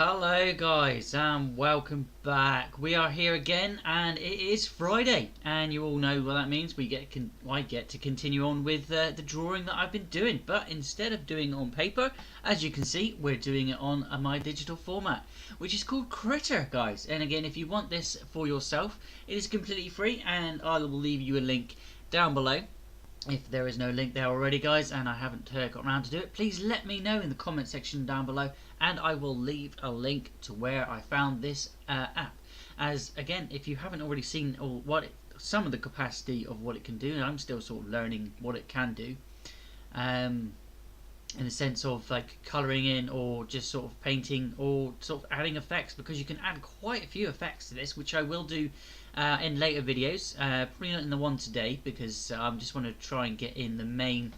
Hello guys and welcome back. We are here again and it is Friday and you all know what that means. I get to continue on with the drawing that I've been doing, but instead of doing it on paper, as you can see, we're doing it on my digital format, which is called Critter, guys. And again, if you want this for yourself, it is completely free and I will leave you a link down below. If there is no link there already, guys, and I haven't got around to do it, please let me know in the comment section down below and I will leave a link to where I found this app. As again, if you haven't already seen some of the capacity of what it can do, and I'm still sort of learning what it can do, in the sense of like colouring in or just sort of painting or sort of adding effects, because you can add quite a few effects to this, which I will do in later videos, probably not in the one today because I just want to try and get in the main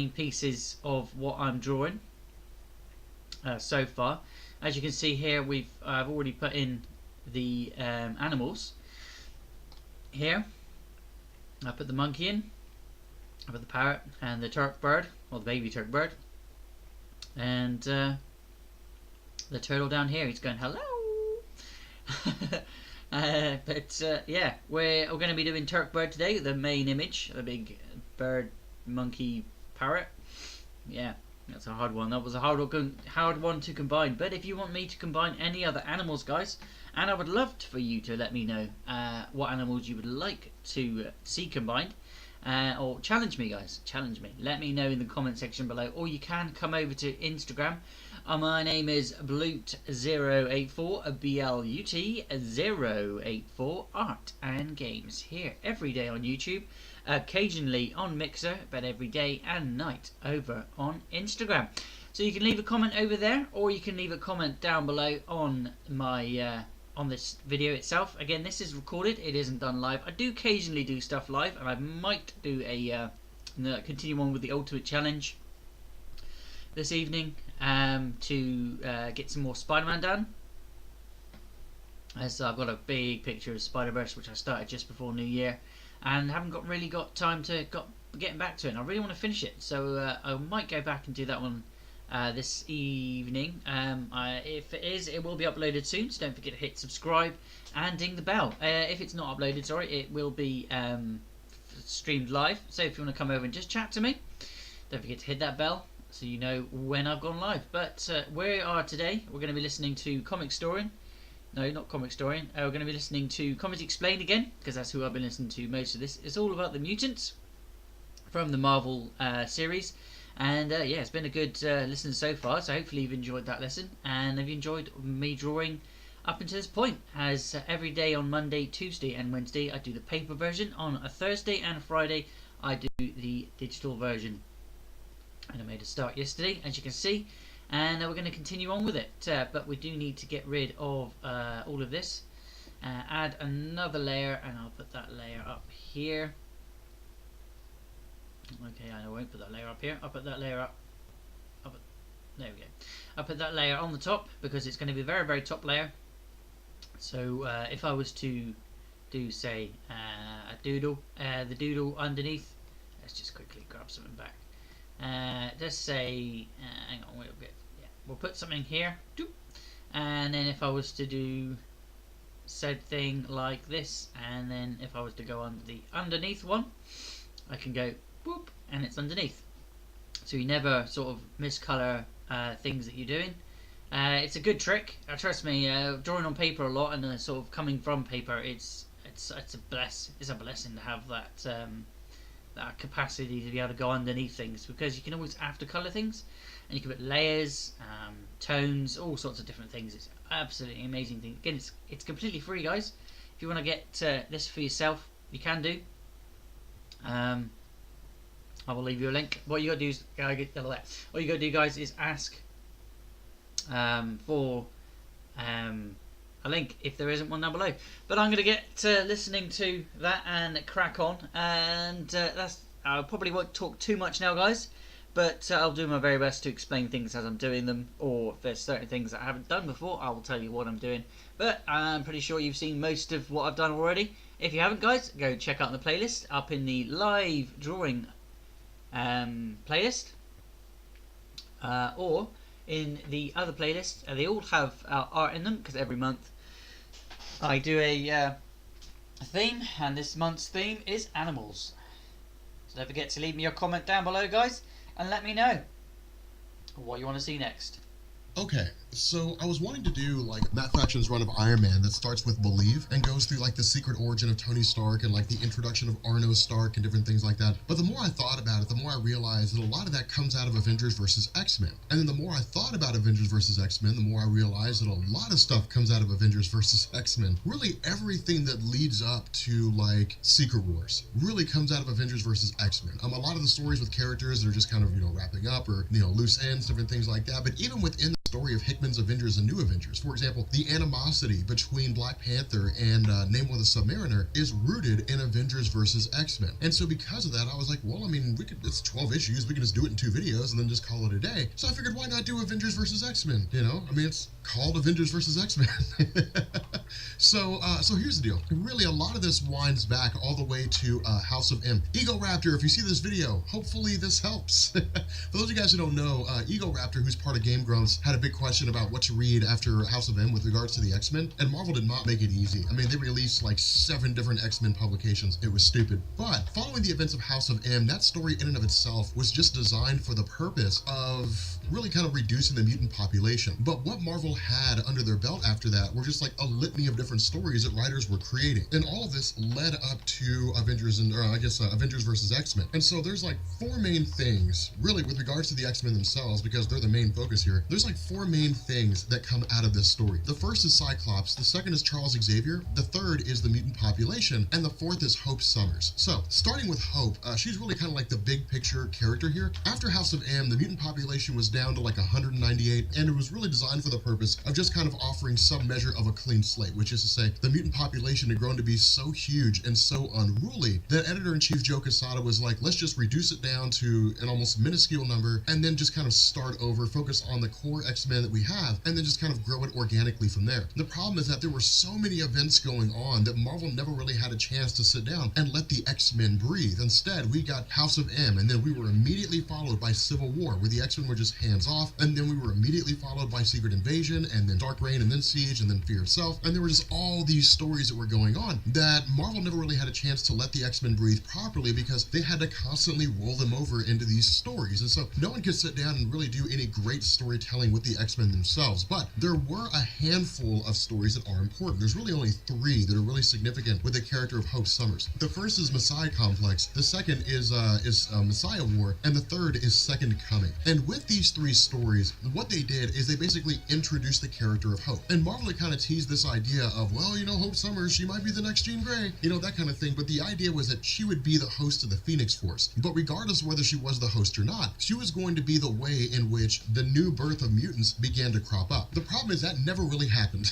pieces of what I'm drawing so far. As you can see here, I've already put in the animals here. I put the monkey in, I put the parrot and the Turk bird, or the baby Turk bird, and the turtle down here. He's going hello. Yeah, we're going to be doing Turk bird today, the main image, the big bird, monkey, parrot. Yeah, that's a hard one. That was a hard one to combine. But if you want me to combine any other animals, guys, and I would love for you to let me know what animals you would like to see combined, or challenge me, guys. Challenge me. Let me know in the comment section below, or you can come over to Instagram. My name is Blut084, BLUT084 Art and Games, here every day on YouTube, occasionally on Mixer, but every day and night over on Instagram. So you can leave a comment over there, or you can leave a comment down below on my on this video itself. Again, this is recorded, it isn't done live. I do occasionally do stuff live, and I might do a continue on with the Ultimate Challenge this evening to get some more Spider-Man done, as I've got a big picture of Spider-Verse which I started just before New Year and haven't really got time to getting back to it, and I really want to finish it, so I might go back and do that one this evening. If it is, it will be uploaded soon, so don't forget to hit subscribe and ding the bell. If it's not uploaded, sorry, it will be streamed live, so if you want to come over and just chat to me, don't forget to hit that bell so you know when I've gone live. But where are today, we're going to be listening to Comic Historian. No, not Comic Historian. We're going to be listening to Comics Explained again, because that's who I've been listening to most of this. It's all about the mutants from the Marvel series. And yeah, it's been a good listen so far, so hopefully you've enjoyed that lesson. And have you enjoyed me drawing up until this point? As every day on Monday, Tuesday and Wednesday I do the paper version. On a Thursday and a Friday I do the digital version. And I made a start yesterday, as you can see, and we're going to continue on with it, but we do need to get rid of all of this, add another layer, and I'll put that layer up here. Okay, I won't put that layer up here, I'll put that layer there we go. I'll put that layer on the top because it's going to be a very, very top layer. So if I was to do, say, a doodle, the doodle underneath, let's just quickly grab something back. Let's say, hang on, we'll put something here, and then if I was to do said thing like this, and then if I was to go on the underneath one, I can go whoop, and it's underneath. So you never sort of miscolor things that you're doing. It's a good trick. Trust me, drawing on paper a lot and sort of coming from paper, it's a blessing to have that. That capacity to be able to go underneath things, because you can always aftercolor things and you can put layers, tones, all sorts of different things. It's absolutely amazing thing. Again, it's completely free, guys. If you want to get this for yourself, you can do. I will leave you a link. What you got to do is all you got to do, guys, is ask for a link if there isn't one down below. But I'm going to get listening to that and crack on, and I probably won't talk too much now, guys, but I'll do my very best to explain things as I'm doing them, or if there's certain things that I haven't done before, I will tell you what I'm doing. But I'm pretty sure you've seen most of what I've done already. If you haven't, guys, go check out the playlist up in the live drawing playlist, or in the other playlists. They all have art in them because every month I do a theme, and this month's theme is animals. So don't forget to leave me your comment down below, guys, and let me know what you want to see next. Okay, so I was wanting to do like Matt Fraction's run of Iron Man that starts with Believe and goes through like the secret origin of Tony Stark and like the introduction of Arno Stark and different things like that. But the more I thought about it, the more I realized that a lot of that comes out of Avengers vs. X-Men. And then the more I thought about Avengers vs. X-Men, the more I realized that a lot of stuff comes out of Avengers vs. X-Men. Really everything that leads up to like Secret Wars really comes out of Avengers vs. X-Men. A lot of the stories with characters that are just kind of, wrapping up or, loose ends, different things like that. But even within story of Hickman's Avengers and New Avengers. For example, the animosity between Black Panther and Namor the Submariner is rooted in Avengers versus X-Men. And so because of that, I was like, well, it's 12 issues, we can just do it in 2 videos and then just call it a day. So I figured, why not do Avengers versus X-Men? It's called Avengers versus X-Men. So here's the deal. Really, a lot of this winds back all the way to House of M. Ego Raptor, if you see this video, hopefully this helps. For those of you guys who don't know, Ego Raptor, who's part of Game Grumps, had a big question about what to read after House of M with regards to the X-Men, and Marvel did not make it easy. They released like 7 different X-Men publications. It was stupid. But following the events of House of M, that story in and of itself was just designed for the purpose of really kind of reducing the mutant population. But what Marvel had under their belt after that were just like a litany of different stories that writers were creating. And all of this led up to Avengers versus X-Men. And so there's like 4 main things, really, with regards to the X-Men themselves, because they're the main focus here. There's like 4 main things that come out of this story. The first is Cyclops, the second is Charles Xavier, the third is the mutant population, and the fourth is Hope Summers. So, starting with Hope, she's really kind of like the big picture character here. After House of M, the mutant population was down to like 198, and it was really designed for the purpose of just kind of offering some measure of a clean slate, which is to say, the mutant population had grown to be so huge and so unruly that Editor-in-Chief Joe Quesada was like, let's just reduce it down to an almost minuscule number, and then just kind of start over, focus on the core X-Men that we have, and then just kind of grow it organically from there. The problem is that there were so many events going on that Marvel never really had a chance to sit down and let the X-Men breathe. Instead, we got House of M, and then we were immediately followed by Civil War, where the X-Men were just hands off, and then we were immediately followed by Secret Invasion, and then Dark Reign, and then Siege, and then Fear itself, and there were just all these stories that were going on that Marvel never really had a chance to let the X-Men breathe properly because they had to constantly roll them over into these stories. And so no one could sit down and really do any great storytelling with the X-Men themselves, but there were a handful of stories that are important. There's really only 3 that are really significant with the character of Hope Summers. The first is Messiah Complex, the second is Messiah War, and the third is Second Coming. And with these 3 stories, what they did is they basically introduced the character of Hope. And Marvel had kind of teased this idea of, well, Hope Summers, she might be the next Jean Grey, that kind of thing, but the idea was that she would be the host of the Phoenix Force. But regardless of whether she was the host or not, she was going to be the way in which the new birth of mutants began to crop up. The problem is that never really happened.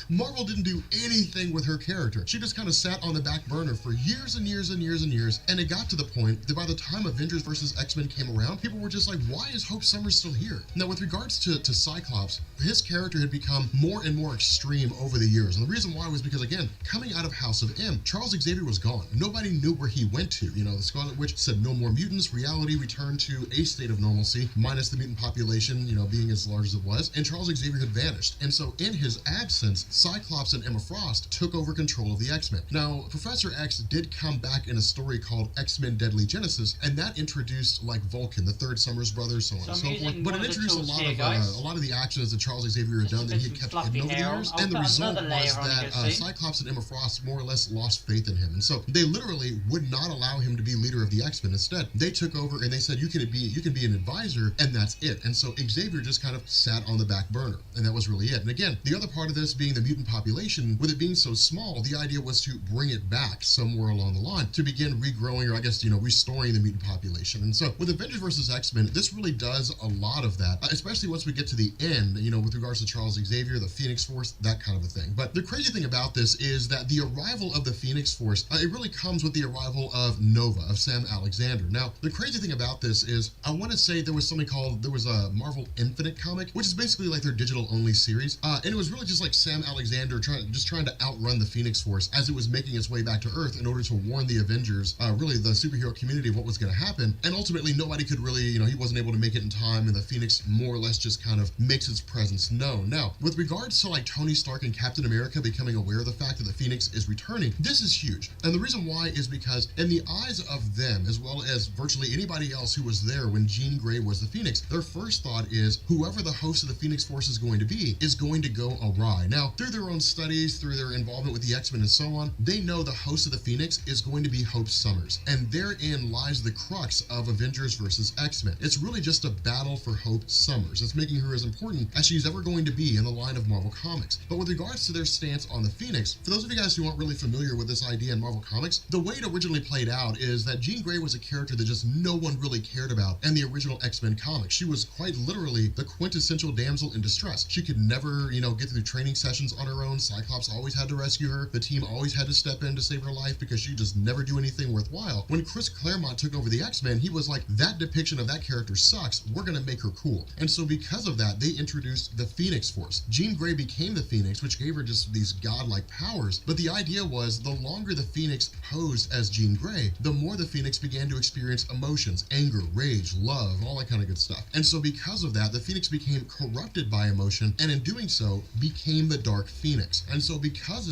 Marvel didn't do anything with her character. She just kind of sat on the back burner for years and years and years and years, and it got to the point that by the time Avengers vs. X-Men came around, people were just like, why is Hope Summers still here? Now, with regards to Cyclops, his character had become more and more extreme over the years, and the reason why was because, again, coming out of House of M, Charles Xavier was gone. Nobody knew where he went to. The Scarlet Witch said no more mutants, reality returned to a state of normalcy, minus the mutant population, being as large as it was, and Charles Xavier had vanished. And so in his absence, Cyclops and Emma Frost took over control of the X-Men. Now, Professor X did come back in a story called X-Men Deadly Genesis, and that introduced like Vulcan, the third Summers brothers, so on and so forth. But it introduced a lot of the actions that Charles Xavier had done that he had kept hidden over the years, and the result was that Cyclops and Emma Frost more or less lost faith in him. And so they literally would not allow him to be leader of the X-Men. Instead, they took over and they said, you can be an advisor, and that's it. And so Xavier just kind of sat on the back burner, and that was really it. And again, the other part of this being the mutant population, with it being so small, the idea was to bring it back somewhere along the line to begin regrowing, or I guess, restoring the mutant population. And so with Avengers vs. X-Men, this really does a lot of that, especially once we get to the end, with regards to Charles Xavier, the Phoenix Force, that kind of a thing. But the crazy thing about this is that the arrival of the Phoenix Force, it really comes with the arrival of Nova, of Sam Alexander. Now, the crazy thing about this is, I want to say there was a Marvel Infinite comic, which is basically like their digital only series. And it was really just like Sam Alexander trying to outrun the Phoenix Force as it was making its way back to Earth in order to warn the Avengers, really the superhero community, of what was going to happen. And ultimately, nobody could really, he wasn't able to make it in time, and the Phoenix more or less just kind of makes its presence known. Now, with regards to like Tony Stark and Captain America becoming aware of the fact that the Phoenix is returning, this is huge. And the reason why is because in the eyes of them, as well as virtually anybody else who was there when Jean Grey was the Phoenix, their first thought is whoever the host of the Phoenix Force is going to be is going to go awry. Now, through their own studies, through their involvement with the X-Men and so on, they know the host of the Phoenix is going to be Hope Summers. And therein lies the crux of Avengers versus X-Men. It's really just a battle for Hope Summers. It's making her as important as she's ever going to be in the line of Marvel Comics. But with regards to their stance on the Phoenix, for those of you guys who aren't really familiar with this idea in Marvel Comics, the way it originally played out is that Jean Grey was a character that just no one really cared about in the original X-Men comics. She was quite literally the quintessential damsel in distress. She could never, get through training sessions on her own. Cyclops always had to rescue her. The team always had to step in to save her life because she just never do anything worthwhile. When Chris Claremont took over the X-Men, he was like, that depiction of that character sucks. We're going to make her cool. And so because of that, they introduced the Phoenix Force. Jean Grey became the Phoenix, which gave her just these godlike powers. But the idea was the longer the Phoenix posed as Jean Grey, the more the Phoenix began to experience emotions, anger, rage, love, all that kind of good stuff. And so because of that, the Phoenix became corrupted by emotion, and in doing so, became the Dark Phoenix. And so because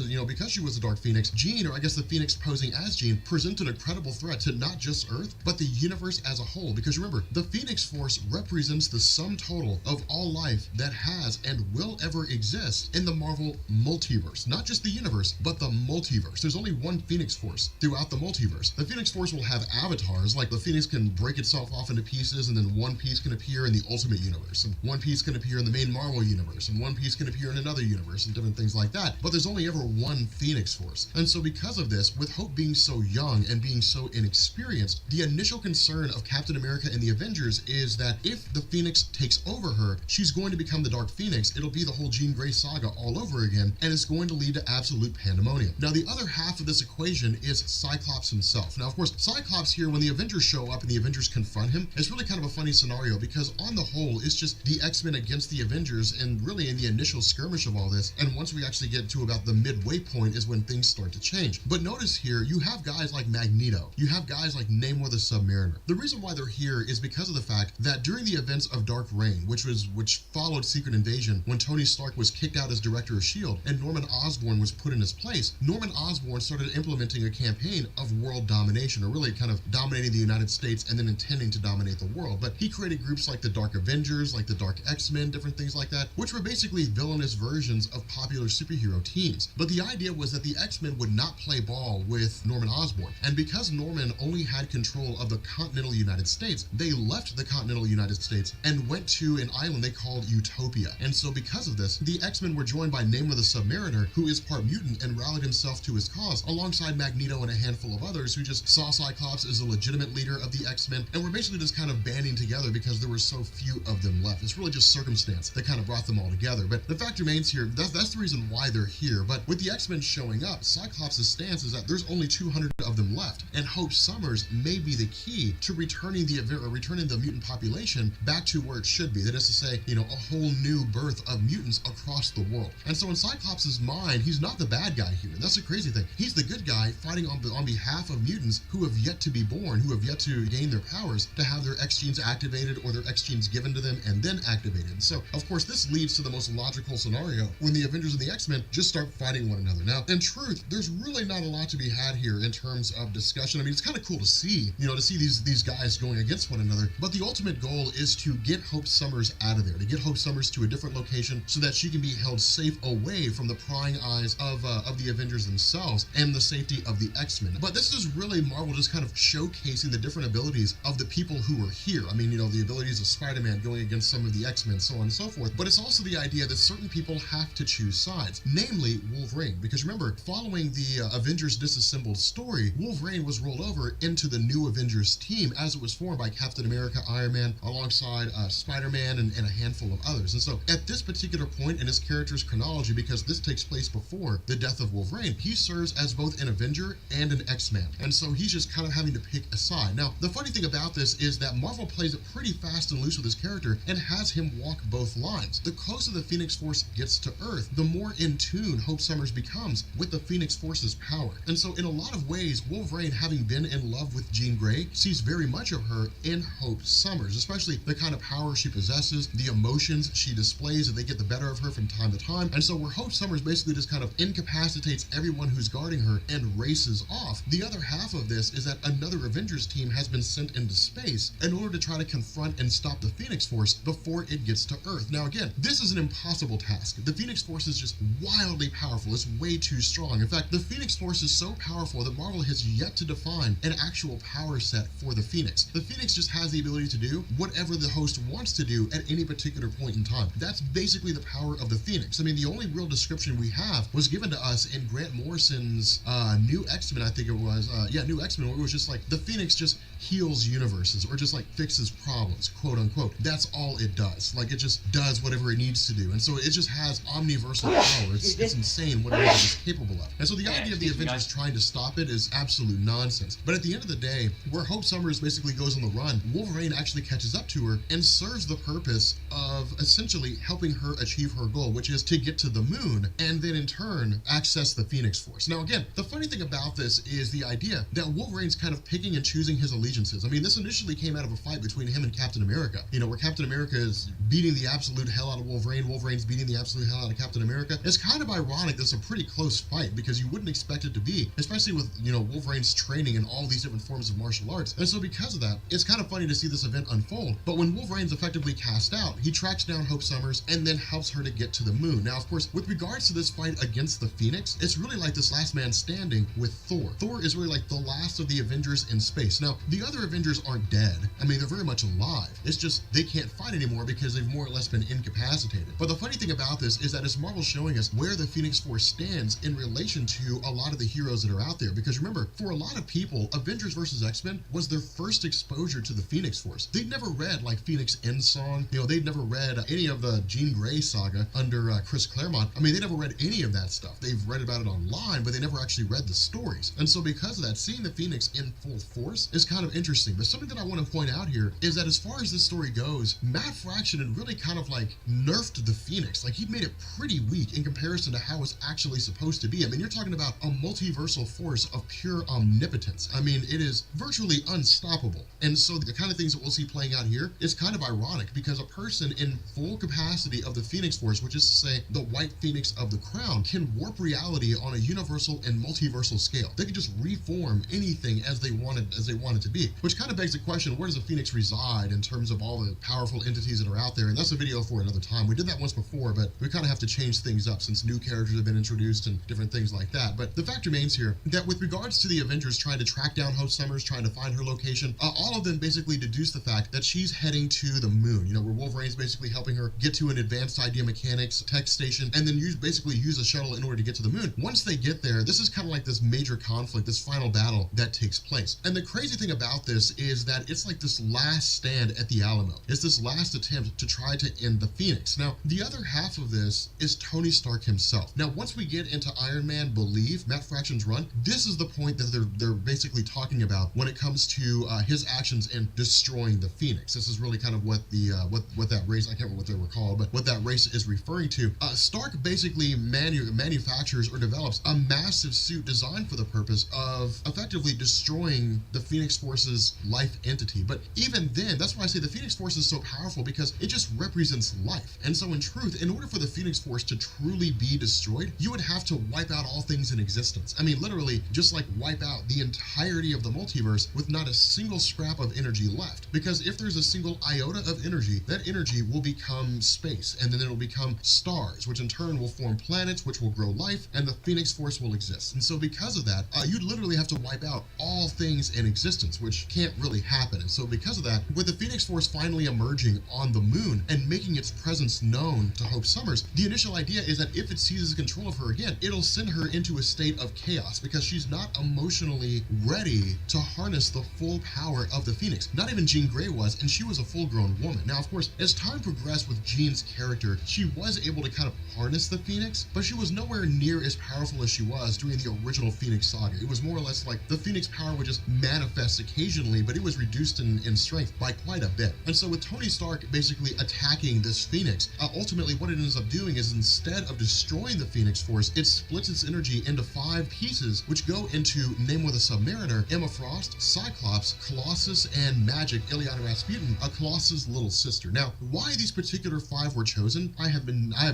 she was the Dark Phoenix, Jean, or I guess the Phoenix posing as Jean, presented a credible threat to not just Earth, but the universe as a whole. Because remember, the Phoenix Force represents the sum total of all life that has and will ever exist in the Marvel multiverse. Not just the universe, but the multiverse. There's only one Phoenix Force throughout the multiverse. The Phoenix Force will have avatars, like the Phoenix can break itself off into pieces, and then one piece can appear in the Ultimate Universe, and one piece can appear in the main Marvel Universe, and one piece can appear in another universe, and different things like that. But there's only ever one Phoenix Force. And so because of this, with Hope being so young and being so inexperienced, the initial concern of Captain America and the Avengers is that if the Phoenix takes over her, she's going to become the Dark Phoenix. It'll be the whole Jean Grey saga all over again, and it's going to lead to absolute pandemonium. Now, the other half of this equation is Cyclops himself. Now, of course, Cyclops here, when the Avengers show up and the Avengers confront him, it's really kind of a funny scenario because on the whole, it's just the X-Men against the Avengers, and really in the initial skirmish of all this, and once we actually get to about the midway point is when things start to change. But notice here, you have guys like Magneto, you have guys like Namor the Submariner. The reason why they're here is because of the fact that during the events of Dark Reign, which followed Secret Invasion, when Tony Stark was kicked out as director of S.H.I.E.L.D. and Norman Osborn was put in his place, Norman Osborn started implementing a campaign of world domination, or really kind of dominating the United States and then intending to dominate the world. But he created groups like the Dark Avengers, like the Dark X-Men, different things like that, which were basically villainous versions of popular superhero teams. But the idea was that the X-Men would not play ball with Norman Osborn. And because Norman only had control of the continental United States, they left the continental United States and went to an island they called Utopia. And so because of this, the X-Men were joined by Namor the Submariner, who is part mutant and rallied himself to his cause, alongside Magneto and a handful of others who just saw Cyclops as a legitimate leader of the X-Men, and were basically just kind of banding together because there were so few of them left. It's really just circumstance that kind of brought them all together. But the fact remains here, that's the reason why they're here. But with the X-Men showing up, Cyclops' stance is that there's only 200 of them left, and Hope Summers may be the key to returning the mutant population back to where it should be. That is to say, a whole new birth of mutants across the world. And so in Cyclops' mind, he's not the bad guy here. That's the crazy thing. He's the good guy fighting on behalf of mutants who have yet to be born, who have yet to gain their powers, to have their X genes activated or their X genes given to them and then activated. So, of course, this leads to the most logical scenario when the Avengers and the X-Men just start fighting one another. Now, in truth, there's really not a lot to be had here in terms of discussion. I mean, it's kind of cool to see, to see these guys going against one another. But the ultimate goal is to get Hope Summers out of there, to get Hope Summers to a different location so that she can be held safe away from the prying eyes of the Avengers themselves and the safety of the X-Men. But this is really Marvel just kind of showcasing the different abilities of the people who are here. I mean, the abilities of Spider-Man going against some of the X-Men, so on and so forth. But it's also the idea that certain people have to choose sides, namely Wolverine. Because remember, following the Avengers disassembled story, Wolverine was rolled over into the new Avengers team as it was formed by Captain America, Iron Man, alongside Spider-Man and a handful of others. And so at this particular point in his character's chronology, because this takes place before the death of Wolverine, he serves as both an Avenger and an X-Man. And so he's just kind of having to pick a side. Now, the funny thing about this is that Marvel plays it pretty fast and loose with his character and has him walk both lines. The closer the Phoenix Force gets to Earth, the more in tune Hope Summers becomes with the Phoenix Force's power. And so in a lot of ways, Wolverine, having been in love with Jean Grey, sees very much of her in Hope Summers, especially the kind of power she possesses, the emotions she displays, and they get the better of her from time to time. And so where Hope Summers basically just kind of incapacitates everyone who's guarding her and races off, the other half of this is that another Avengers team has been sent into space in order to try to confront and stop the Phoenix Force before it gets to Earth. Now again, this is an impossible task. The Phoenix Force is just wildly powerful. It's way too strong. In fact, the Phoenix Force is so powerful that Marvel has yet to define an actual power set for the Phoenix. The Phoenix just has the ability to do whatever the host wants to do at any particular point in time. That's basically the power of the Phoenix. I mean, the only real description we have was given to us in Grant Morrison's New X-Men, I think it was. New X-Men, where it was just like the Phoenix just heals universes or just like fixes problems, quote unquote. That's all it does. Like, it just does whatever it needs to do. And so it just has omniversal power. It's insane what it is capable of. And so the idea of the Avengers trying to stop it is absolute nonsense. But at the end of the day, where Hope Summers basically goes on the run, Wolverine actually catches up to her and serves the purpose of essentially helping her achieve her goal, which is to get to the moon and then in turn access the Phoenix Force. Now again, the funny thing about this is the idea that Wolverine's kind of picking and choosing his allegiances. I mean, this initially came out of a fight between him and Captain America, where Captain America is beating the absolute hell out of Wolverine, Wolverine's beating the absolute hell out of Captain America. It's kind of ironic that it's a pretty close fight because you wouldn't expect it to be, especially with, Wolverine's training in all these different forms of martial arts. And so because of that, it's kind of funny to see this event unfold. But when Wolverine's effectively cast out, he tracks down Hope Summers and then helps her to get to the moon. Now, of course, with regards to this fight against the Phoenix, it's really like this last man standing with Thor. Thor is really like the last of the Avengers in space. Now, the other Avengers aren't dead. I mean, they're very much alive. It's just they can't fight anymore because they've more or less been incapacitated. But the funny thing about this is that it's Marvel showing us where the Phoenix Force stands in relation to a lot of the heroes that are out there. Because remember, for a lot of people, Avengers vs. X-Men was their first exposure to the Phoenix Force. They'd never read like Phoenix Endsong. They'd never read any of the Jean Grey saga under Chris Claremont. I mean, they never read any of that stuff. They've read about it online, but they never actually read the stories. And so because of that, seeing the Phoenix in full force is kind of interesting. But something that I want to point out here is that as far as this story goes, Matt Fraction had really kind of like nerfed the Phoenix. Like, he made it pretty weak in comparison to how it's actually supposed to be. I mean, you're talking about a multiversal force of pure omnipotence. I mean, it is virtually unstoppable. And so the kind of things that we'll see playing out here is kind of ironic because a person in full capacity of the Phoenix Force, which is to say the White Phoenix of the Crown, can warp reality on a universal and multiversal scale. They can just reform anything as they want it to be, which kind of begs the question, where does the Phoenix reside in terms of all the powerful entities that are out there? And that's a video for another time. We did that once before, but we kind of have to change things up since new characters have been introduced and different things like that. But the fact remains here that with regards to the Avengers trying to track down Hope Summers, trying to find her location, all of them basically deduce the fact that she's heading to the moon, where Wolverine's basically helping her get to an advanced idea mechanics tech station and then basically use a shuttle in order to get to the moon. Once they get there, this is kind of like this major conflict, this final battle that takes place. And the crazy thing about this is that it's like this last stand at the Alamo. It's this last attempt to try to end the Phoenix. Now, the other half of this is Tony Stark himself. Now, once we get into Iron Man Believe, Matt Fraction's run, this is the point that they're basically talking about when it comes to his actions in destroying the Phoenix. This is really kind of what the what that race, I can't remember what they were called, but what that race is referring to. Stark basically manufactures or develops a massive suit designed for the purpose of effectively destroying the Phoenix Force's life entity. But even then, that's why I say the Phoenix Force is so powerful, because it just represents life. And so in truth, in order for the Phoenix Force to truly be destroyed, you would have to wipe out all things in existence. I mean, literally, just like wipe out the entirety of the multiverse with not a single scrap of energy left. Because if there's a single iota of energy, that energy will become space, and then it'll become stars, which in turn will form planets, which will grow life, and the Phoenix Force will exist. And so because of that, you'd literally have to wipe out all things in existence, which can't really happen. And so because of that, with the Phoenix Force finally emerging on the moon and making its presence known to Hope Summers, the initial idea is that if it seizes control of her again, it'll send her into a state of chaos because she's not emotionally ready to harness the full power of the Phoenix. Not even Jean Grey was, and she was a full-grown woman. Now, of course, as time progressed with Jean's character, she was able to kind of harness the Phoenix, but she was nowhere near as powerful as she was during the original Phoenix saga. It was more or less like the Phoenix power would just manifest occasionally, but it was reduced in strength by quite a bit. And so with Tony Stark basically attacking this Phoenix, ultimately what it ends up doing is instead of destroying the Phoenix Force, it splits its energy into 5 pieces, which go into Namor the Submariner, Emma Frost, Cyclops, Colossus, and Magic, Illyana Rasputin, a Colossus' little sister. Now, why these particular 5 were chosen, I have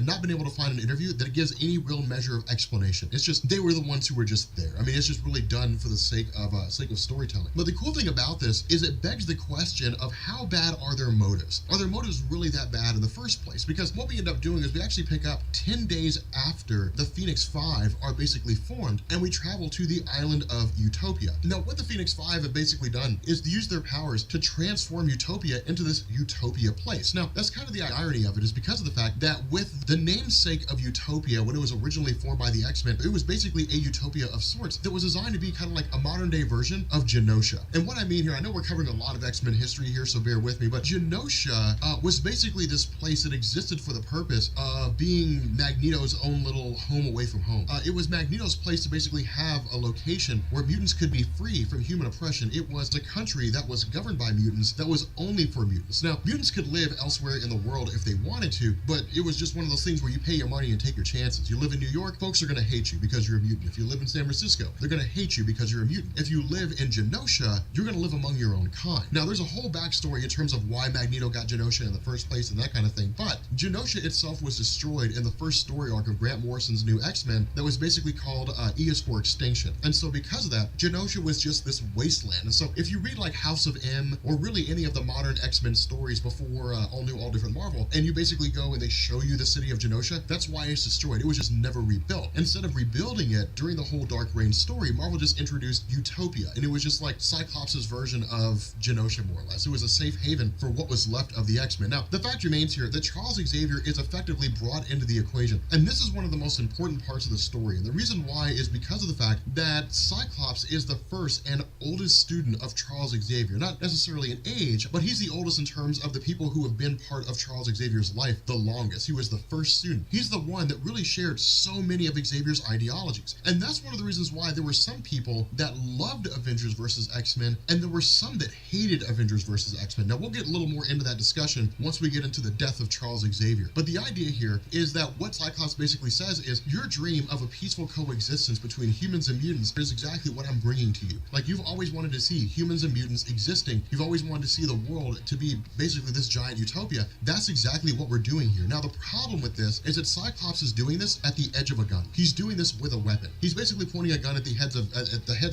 not been able to find an interview that gives any real measure of explanation. It's just they were the ones who were just there. I mean, it's just really done for the sake of storytelling. But the cool thing about this is it begs the question of how bad are their motives? Are their motives really that bad in the first place? Because what we end up doing is we actually pick up 10 days after the Phoenix Five are basically formed, and we travel to the island of Utopia. Now, what the Phoenix Five have basically done is to use their powers to transform Utopia into this Utopia place. Now, that's kind of the irony of it, is because of the fact that with the namesake of Utopia, when it was originally formed by the X-Men, it was basically a utopia of sorts that was designed to be kind of like a modern day version of Genosha. And what I mean here, I know we're covering a lot of X-Men history here, so bear with me, but Genosha was basically this place that existed for the purpose of being Magneto's own little home away from home. It was Magneto's place to basically have a location where mutants could be free from human oppression. It was a country that was governed by mutants that was only for mutants. Now, mutants could live elsewhere in the world if they wanted to, but it was just one of those things where you pay your money and take your chances. You live in New York, folks are going to hate you because you're a mutant. If you live in San Francisco, they're going to hate you because you're a mutant. If you live in Genosha, you're going to live among your own kind. Now, there's a whole backstory in terms of why Magneto got Genosha in the first place and that kind of thing, but Genosha itself was destroyed in the first story arc of Grant Morrison's new X-Men that was basically called E is for Extinction. And so because of that, Genosha was just this wasteland. And so if you read like House of M or really any of the modern X-Men stories before All New, All Different Marvel, and you basically go and they show you the city of Genosha, that's why it's destroyed. It was just never rebuilt. Instead of rebuilding it during the whole Dark Reign story, Marvel just introduced Utopia, and it was just like Cyclops' version of Genosha, more or less. It was a safe haven for what was left of the X-Men. Now, the fact remains here that Charles Xavier is effectively brought into the equation, and this is one of the most important parts of the story, and the reason why is because of the fact that Cyclops is the first and oldest student of Charles Xavier. Not necessarily in age, but he's the oldest in terms of the people who have been part of Charles Xavier's life the longest. He was the first student. He's the one that really shared so many of Xavier's ideologies, and that's one of the reasons why there were some people that loved Avengers versus X-Men, and there were some that hated Avengers versus X-Men. Now, we'll get a little more into that discussion once we get into the death of Charles Xavier. But the idea here is that what Cyclops basically says is, your dream of a peaceful coexistence between humans and mutants is exactly what I'm bringing to you. Like, you've always wanted to see humans and mutants existing. You've always wanted to see the world to be basically this giant utopia. That's exactly what we're doing here. Now, the problem with this is that Cyclops is doing this at the edge of a gun. He's doing this with a weapon. He's basically pointing a gun at the heads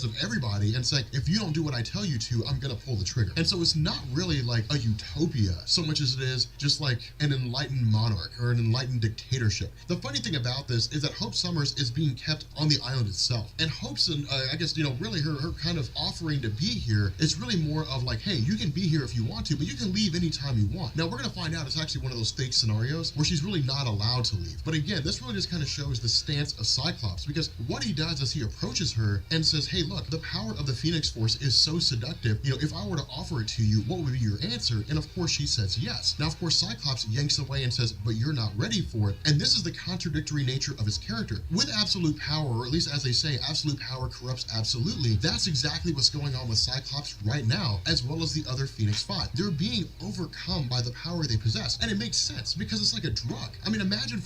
of everybody and saying, if you don't do what I tell you to, I'm gonna pull the trigger. And so it's not really like a utopia so much as it is just like an enlightened monarch or an enlightened dictatorship. The funny thing about this is that Hope Summers is being kept on the island itself, and Hope's I guess, really her kind of offering to be here is really more of like, hey, you can be here if you want to, but you can leave anytime you want. Now, we're gonna find out it's actually one of those fake scenarios where she's really not allowed to leave. But again, this really just kind of shows the stance of Cyclops, because what he does is he approaches her and says, hey, look, the power of the Phoenix Force is so seductive. If I were to offer it to you, what would be your answer? And of course she says yes. Now, of course, Cyclops yanks away and says, but you're not ready for it. And this is the contradictory nature of his character. With absolute power, or at least as they say, absolute power corrupts absolutely, that's exactly what's going on with Cyclops right now, as well as the other Phoenix Five. They're being overcome by the power they possess. And it makes sense because it's like a drug. I mean, imagine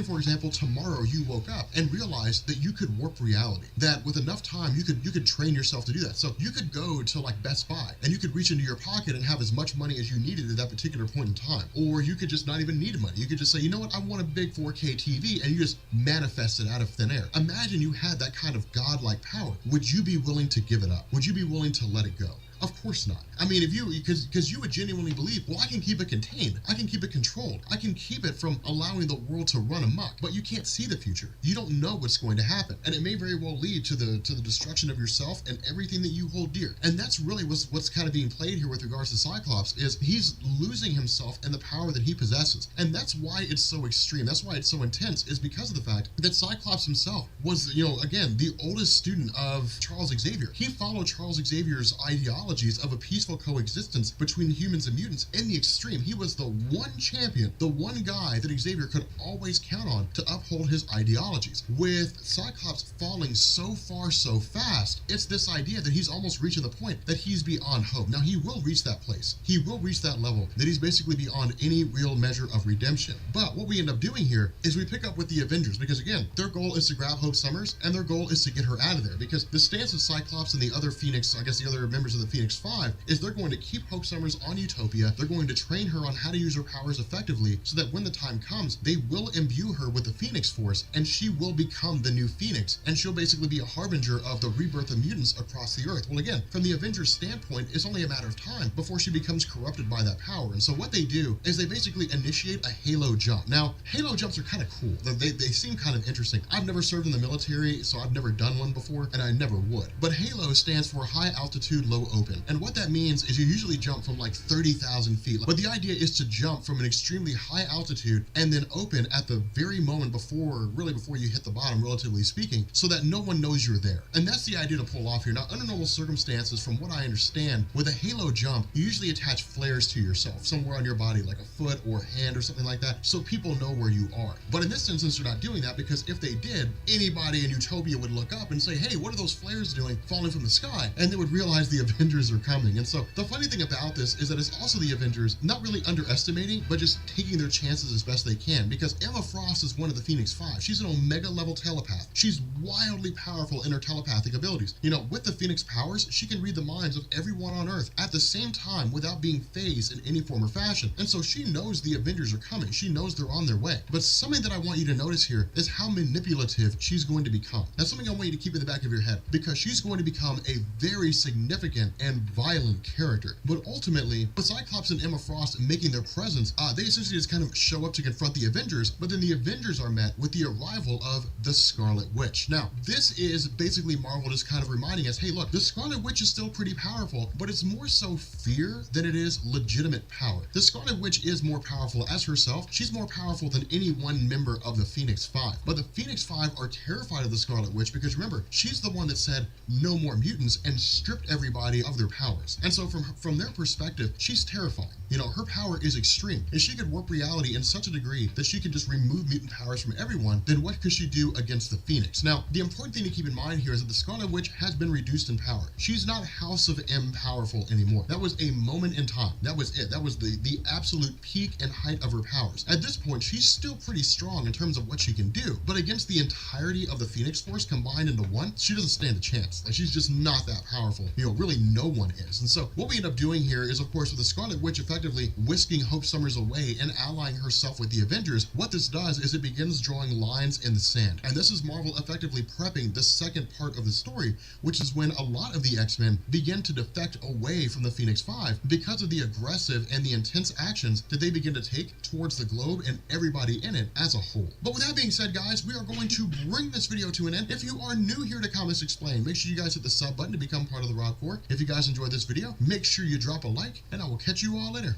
for example, tomorrow you woke up and realized that you could warp reality, that with enough time you could train yourself to do that. So you could go to like Best Buy and you could reach into your pocket and have as much money as you needed at that particular point in time. Or you could just not even need money. You could just say, you know what, I want a big 4K TV, and you just manifest it out of thin air. Imagine you had that kind of godlike power. Would you be willing to give it up? Would you be willing to let it go? Of course not. I mean, because you would genuinely believe, well, I can keep it contained. I can keep it controlled. I can keep it from allowing the world to run amok. But you can't see the future. You don't know what's going to happen. And it may very well lead to the destruction of yourself and everything that you hold dear. And that's really what's kind of being played here with regards to Cyclops, is he's losing himself and the power that he possesses. And that's why it's so extreme. That's why it's so intense, is because of the fact that Cyclops himself was, again, the oldest student of Charles Xavier. He followed Charles Xavier's ideology. ideologies of a peaceful coexistence between humans and mutants in the extreme. He was the one champion, the one guy that Xavier could always count on to uphold his ideologies. With Cyclops falling so far so fast, it's this idea that he's almost reaching the point that he's beyond hope. Now, he will reach that place. He will reach that level that he's basically beyond any real measure of redemption. But what we end up doing here is we pick up with the Avengers, because again, their goal is to grab Hope Summers, and their goal is to get her out of there, because the stance of Cyclops and the other Phoenix, I guess the other members of the Phoenix Five, is they're going to keep Hope Summers on Utopia. They're going to train her on how to use her powers effectively, so that when the time comes, they will imbue her with the Phoenix Force, and she will become the new Phoenix, and she'll basically be a harbinger of the rebirth of mutants across the Earth. Well, again, from the Avengers' standpoint, it's only a matter of time before she becomes corrupted by that power. And so what they do is they basically initiate a halo jump. Now, halo jumps are kind of cool. They seem kind of interesting. I've never served in the military, so I've never done one before, and I never would. But halo stands for high altitude, low open. And what that means is you usually jump from like 30,000 feet. But the idea is to jump from an extremely high altitude and then open at the very moment before you hit the bottom, relatively speaking, so that no one knows you're there. And that's the idea to pull off here. Now, under normal circumstances, from what I understand, with a halo jump, you usually attach flares to yourself, somewhere on your body, like a foot or hand or something like that, so people know where you are. But in this instance, they're not doing that, because if they did, anybody in Utopia would look up and say, hey, what are those flares doing falling from the sky? And they would realize the Avengers are coming. And so the funny thing about this is that it's also the Avengers not really underestimating, but just taking their chances as best they can, because Emma Frost is one of the Phoenix Five. She's an Omega level telepath. She's wildly powerful in her telepathic abilities. You know, with the Phoenix powers, she can read the minds of everyone on Earth at the same time without being phased in any form or fashion. And so she knows the Avengers are coming. She knows they're on their way. But something that I want you to notice here is how manipulative she's going to become. That's something I want you to keep in the back of your head, because she's going to become a very significant and violent character. But ultimately, with Cyclops and Emma Frost making their presence, they essentially just kind of show up to confront the Avengers, but then the Avengers are met with the arrival of the Scarlet Witch. Now, this is basically Marvel just kind of reminding us, hey, look, the Scarlet Witch is still pretty powerful, but it's more so fear than it is legitimate power. The Scarlet Witch is more powerful as herself. She's more powerful than any one member of the Phoenix Five. But the Phoenix Five are terrified of the Scarlet Witch, because remember, she's the one that said no more mutants and stripped everybody of their powers. And so from their perspective, she's terrifying. You know, her power is extreme. If she could warp reality in such a degree that she could just remove mutant powers from everyone, then what could she do against the Phoenix? Now, the important thing to keep in mind here is that the Scarlet Witch has been reduced in power. She's not House of M powerful anymore. That was a moment in time. That was it. That was the absolute peak and height of her powers. At this point, she's still pretty strong in terms of what she can do, but against the entirety of the Phoenix Force combined into one, she doesn't stand a chance. Like, she's just not that powerful. You know, really no one is. And so what we end up doing here is, of course, with the Scarlet Witch effectively whisking Hope Summers away and allying herself with the Avengers, what this does is it begins drawing lines in the sand. And this is Marvel effectively prepping the second part of the story, which is when a lot of the X-Men begin to defect away from the Phoenix Five because of the aggressive and the intense actions that they begin to take towards the globe and everybody in it as a whole. But with that being said, guys, we are going to bring this video to an end. If you are new here to Comics Explained, make sure you guys hit the sub button to become part of the Rock Corps. If you guys enjoyed this video, make sure you drop a like, and I will catch you all later.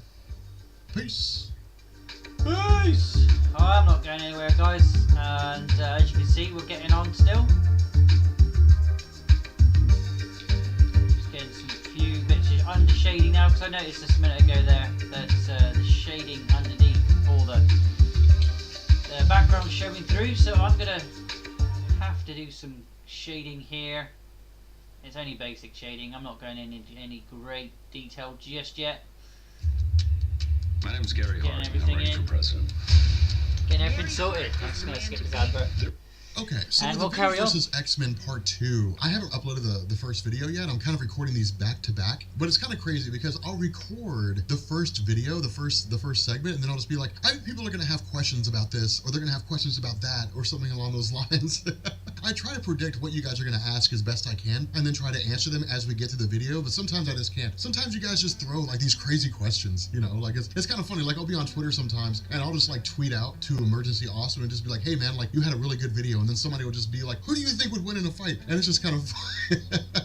Peace. Peace! I'm not going anywhere, guys, and as you can see, we're getting on still. Just getting some few bits of under shading now, because I noticed this a minute ago there that the shading underneath all the background showing through, so I'm gonna have to do some shading here. It's only basic shading. I'm not going into any great detail just yet. My name's Gary Hart. I'm Everything running in. for president. Getting everything sorted. I'm just gonna skip this advert. Okay, so And with we'll Avengers carry on. vs. X-Men Part 2, I haven't uploaded the first video yet. I'm kind of recording these back to back, but it's kind of crazy because I'll record the first video, the first segment, and then I'll just be like, I think people are going to have questions about this, or they're going to have questions about that, or something along those lines. I try to predict what you guys are going to ask as best I can, and then try to answer them as we get to the video, but sometimes I just can't. Sometimes you guys just throw like these crazy questions, you know, like it's kind of funny. Like I'll be on Twitter sometimes, and I'll just like tweet out to Emergency Awesome and just be like, hey man, like you had a really good video, and then somebody will just be like, who do you think would win in a fight? And it's just kind of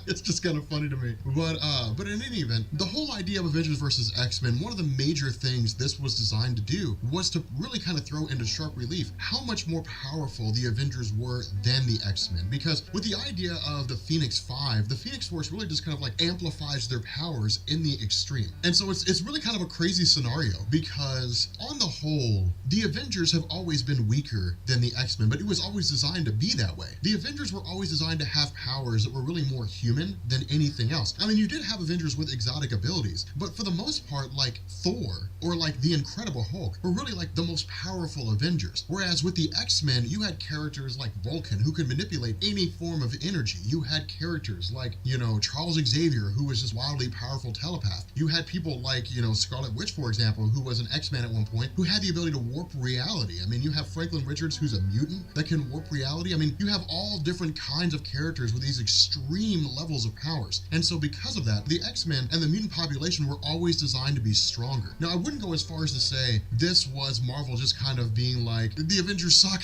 it's just kind of funny to me. But in any event, the whole idea of Avengers versus X-Men, one of the major things this was designed to do was to really kind of throw into sharp relief how much more powerful the Avengers were than the X-Men, because with the idea of the Phoenix Five, the Phoenix Force really just kind of like amplifies their powers in the extreme. And so it's really kind of a crazy scenario, because on the whole, the Avengers have always been weaker than the X-Men, but it was always designed to be that way. The Avengers were always designed to have powers that were really more human than anything else. I mean, you did have Avengers with exotic abilities, but for the most part, like Thor or like the Incredible Hulk were really like the most powerful Avengers. Whereas with the X-Men, you had characters like Vulcan who could manipulate any form of energy. You had characters like, Charles Xavier, who was this wildly powerful telepath. You had people like, Scarlet Witch, for example, who was an X-Men at one point, who had the ability to warp reality. I mean, you have Franklin Richards, who's a mutant that can warp reality. I mean, you have all different kinds of characters with these extreme levels of powers. And so because of that, the X-Men and the mutant population were always designed to be stronger. Now, I wouldn't go as far as to say this was Marvel just kind of being like, the Avengers suck.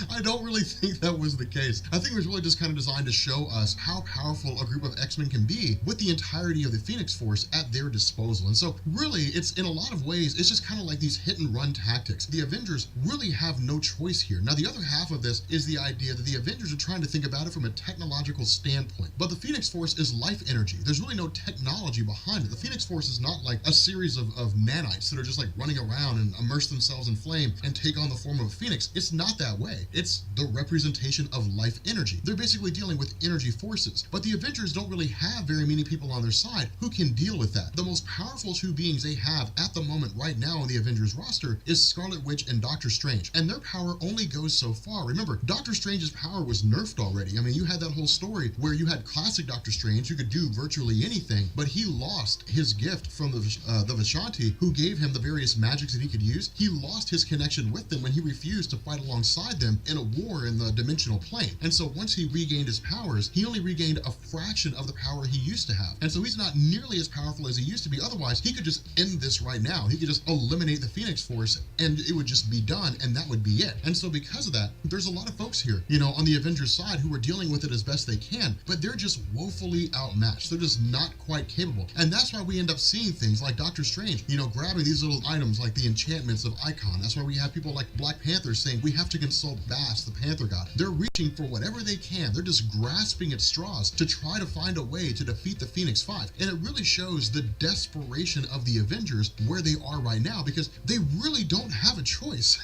I don't really think that was the case. I think it was really just kind of designed to show us how powerful a group of X-Men can be with the entirety of the Phoenix Force at their disposal. And so really, it's in a lot of ways, it's just kind of like these hit and run tactics. The Avengers really have no choice here. Now, the other half of this is the idea that the Avengers are trying to think about it from a technological standpoint. But the Phoenix Force is life energy. There's really no technology behind it. The Phoenix Force is not like a series of nanites that are just like running around and immerse themselves in flame and take on the form of a phoenix. It's not that way. It's the representation of life energy. They're basically dealing with energy forces. But the Avengers don't really have very many people on their side who can deal with that. The most powerful two beings they have at the moment right now on the Avengers roster is Scarlet Witch and Doctor Strange. And their power only goes so far. Remember, Doctor Strange's power was nerfed already. I mean, you had that whole story where you had classic Doctor Strange who could do virtually anything, but he lost his gift from the Vishanti, who gave him the various magics that he could use. He lost his connection with them when he refused to fight alongside them in a war in the dimensional plane. And so once he regained his powers, he only regained a fraction of the power he used to have. And so he's not nearly as powerful as he used to be. Otherwise, he could just end this right now. He could just eliminate the Phoenix Force and it would just be done, and that would be it. And so because of that, there's a lot of folks here, on the Avengers side who are dealing with it as best they can, but they're just woefully outmatched. They're just not quite capable. And that's why we end up seeing things like Doctor Strange, grabbing these little items like the enchantments of Icon. That's why we have people like Black Panther saying, we have to consult Bass, the Panther God. They're reaching for whatever they can. They're just grasping at straws to try to find a way to defeat the Phoenix Five. And it really shows the desperation of the Avengers where they are right now, because they really don't have a choice.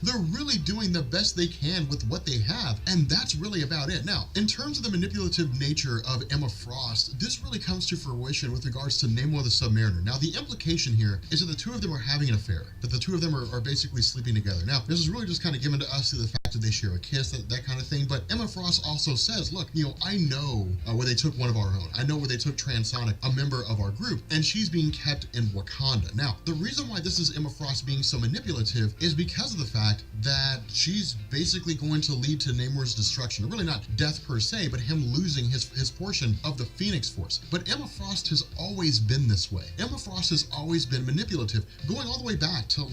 They're really doing the best they can with what they have, and that's really about it. Now, in terms of the manipulative nature of Emma Frost, this really comes to fruition with regards to Namor the Submariner. Now, the implication here is that the two of them are having an affair, that the two of them are basically sleeping together. Now, this is really just kind of given to us through the fact that they share a kiss, that kind of thing, but Emma Frost also says, look, I know where they took one of our own. I know where they took Transonic, a member of our group, and she's being kept in Wakanda. Now, the reason why this is Emma Frost being so manipulative is because of the fact that she's basically going to lead to Namor's destruction. Really not death per se, but him losing his portion of the Phoenix Force. But Emma Frost has always been this way. Emma Frost has always been manipulative, going all the way back to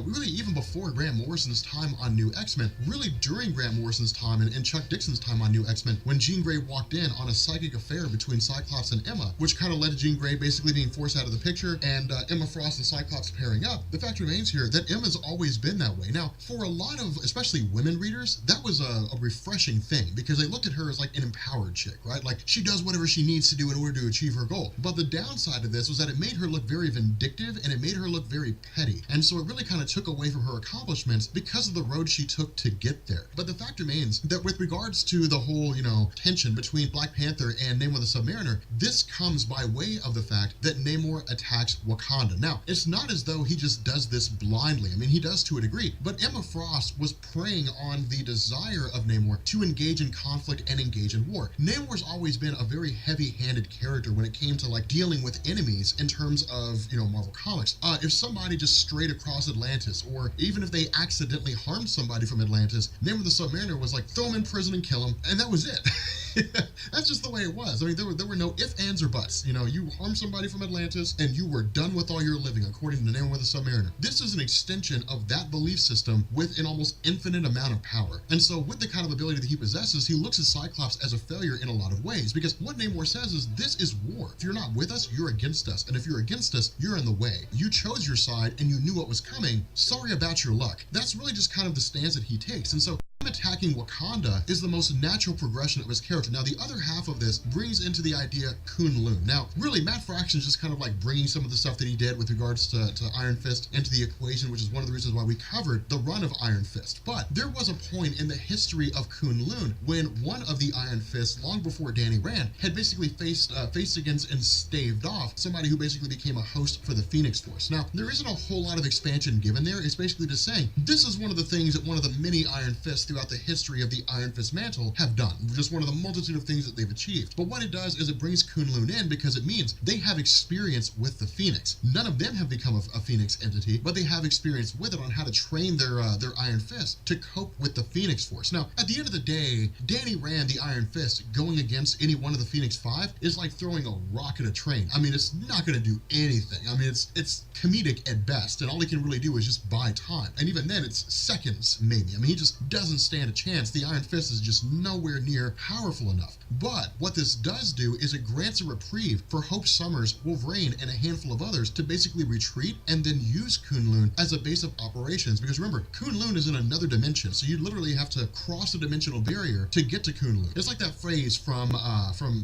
really even before Grant Morrison's time on New X-Men, really during Grant Morrison's time and Chuck Dixon's time on New X-Men, when Jean Grey walked in on a psychic affair between Cyclops and Emma, which kind of led to Jean Grey basically being forced out of the picture and Emma Frost and Cyclops pairing up. The fact remains here that Emma's always been that way. Now, for a lot of, especially women readers, that was a refreshing thing, because they looked at her as like an empowered chick, right? Like, she does whatever she needs to do in order to achieve her goal. But the downside of this was that it made her look very vindictive and it made her look very petty. And so it really kind of took away from her accomplishments because of the road she took to get there. But the fact remains that with regards to the whole, tension between Black Panther and Namor the Submariner, this comes by way of the fact that Namor attacks Wakanda. Now, it's not as though he just does this blindly. I mean, he does to a degree, but Emma Frost was preying on the desire of Namor to engage in conflict and engage in war. Namor's always been a very heavy-handed character when it came to like dealing with enemies in terms of, Marvel Comics. If somebody just strayed across Atlantis, or even if they accidentally harmed somebody from Atlantis, Namor the Submariner was like, throw him in prison and kill him, and that was it. That's just the way it was. I mean, there were no ifs, ands, or buts. You harmed somebody from Atlantis, and you were done with all your living, according to Namor the Submariner. This is an extension of that belief system with an almost infinite amount of power. And so with the kind of ability that he possesses, he looks at Cyclops as a failure in a lot of ways, because what Namor says is, this is war. If you're not with us, you're against us. And if you're against us, you're in the way. You chose your side, and you knew what was coming. Sorry about your luck. That's really just kind of the stance that he takes. And so attacking Wakanda is the most natural progression of his character. Now, the other half of this brings into the idea Kunlun. Now, really, Matt Fraction is just kind of like bringing some of the stuff that he did with regards to Iron Fist into the equation, which is one of the reasons why we covered the run of Iron Fist. But there was a point in the history of Kunlun when one of the Iron Fists, long before Danny Rand, had basically faced against and staved off somebody who basically became a host for the Phoenix Force. Now, there isn't a whole lot of expansion given there. It's basically just saying this is one of the things that one of the many Iron Fists throughout the history of the Iron Fist mantle have done. Just one of the multitude of things that they've achieved. But what it does is it brings Kunlun in because it means they have experience with the Phoenix. None of them have become a Phoenix entity, but they have experience with it on how to train their Iron Fist to cope with the Phoenix Force. Now, at the end of the day, Danny Rand, the Iron Fist, going against any one of the Phoenix Five is like throwing a rock at a train. I mean, it's not going to do anything. I mean, it's comedic at best, and all he can really do is just buy time. And even then, it's seconds, maybe. I mean, he just doesn't stand a chance. The Iron Fist is just nowhere near powerful enough. But what this does do is it grants a reprieve for Hope Summers, Wolverine, and a handful of others to basically retreat and then use Kunlun as a base of operations. Because remember, Kunlun is in another dimension, so you literally have to cross a dimensional barrier to get to Kunlun. It's like that phrase from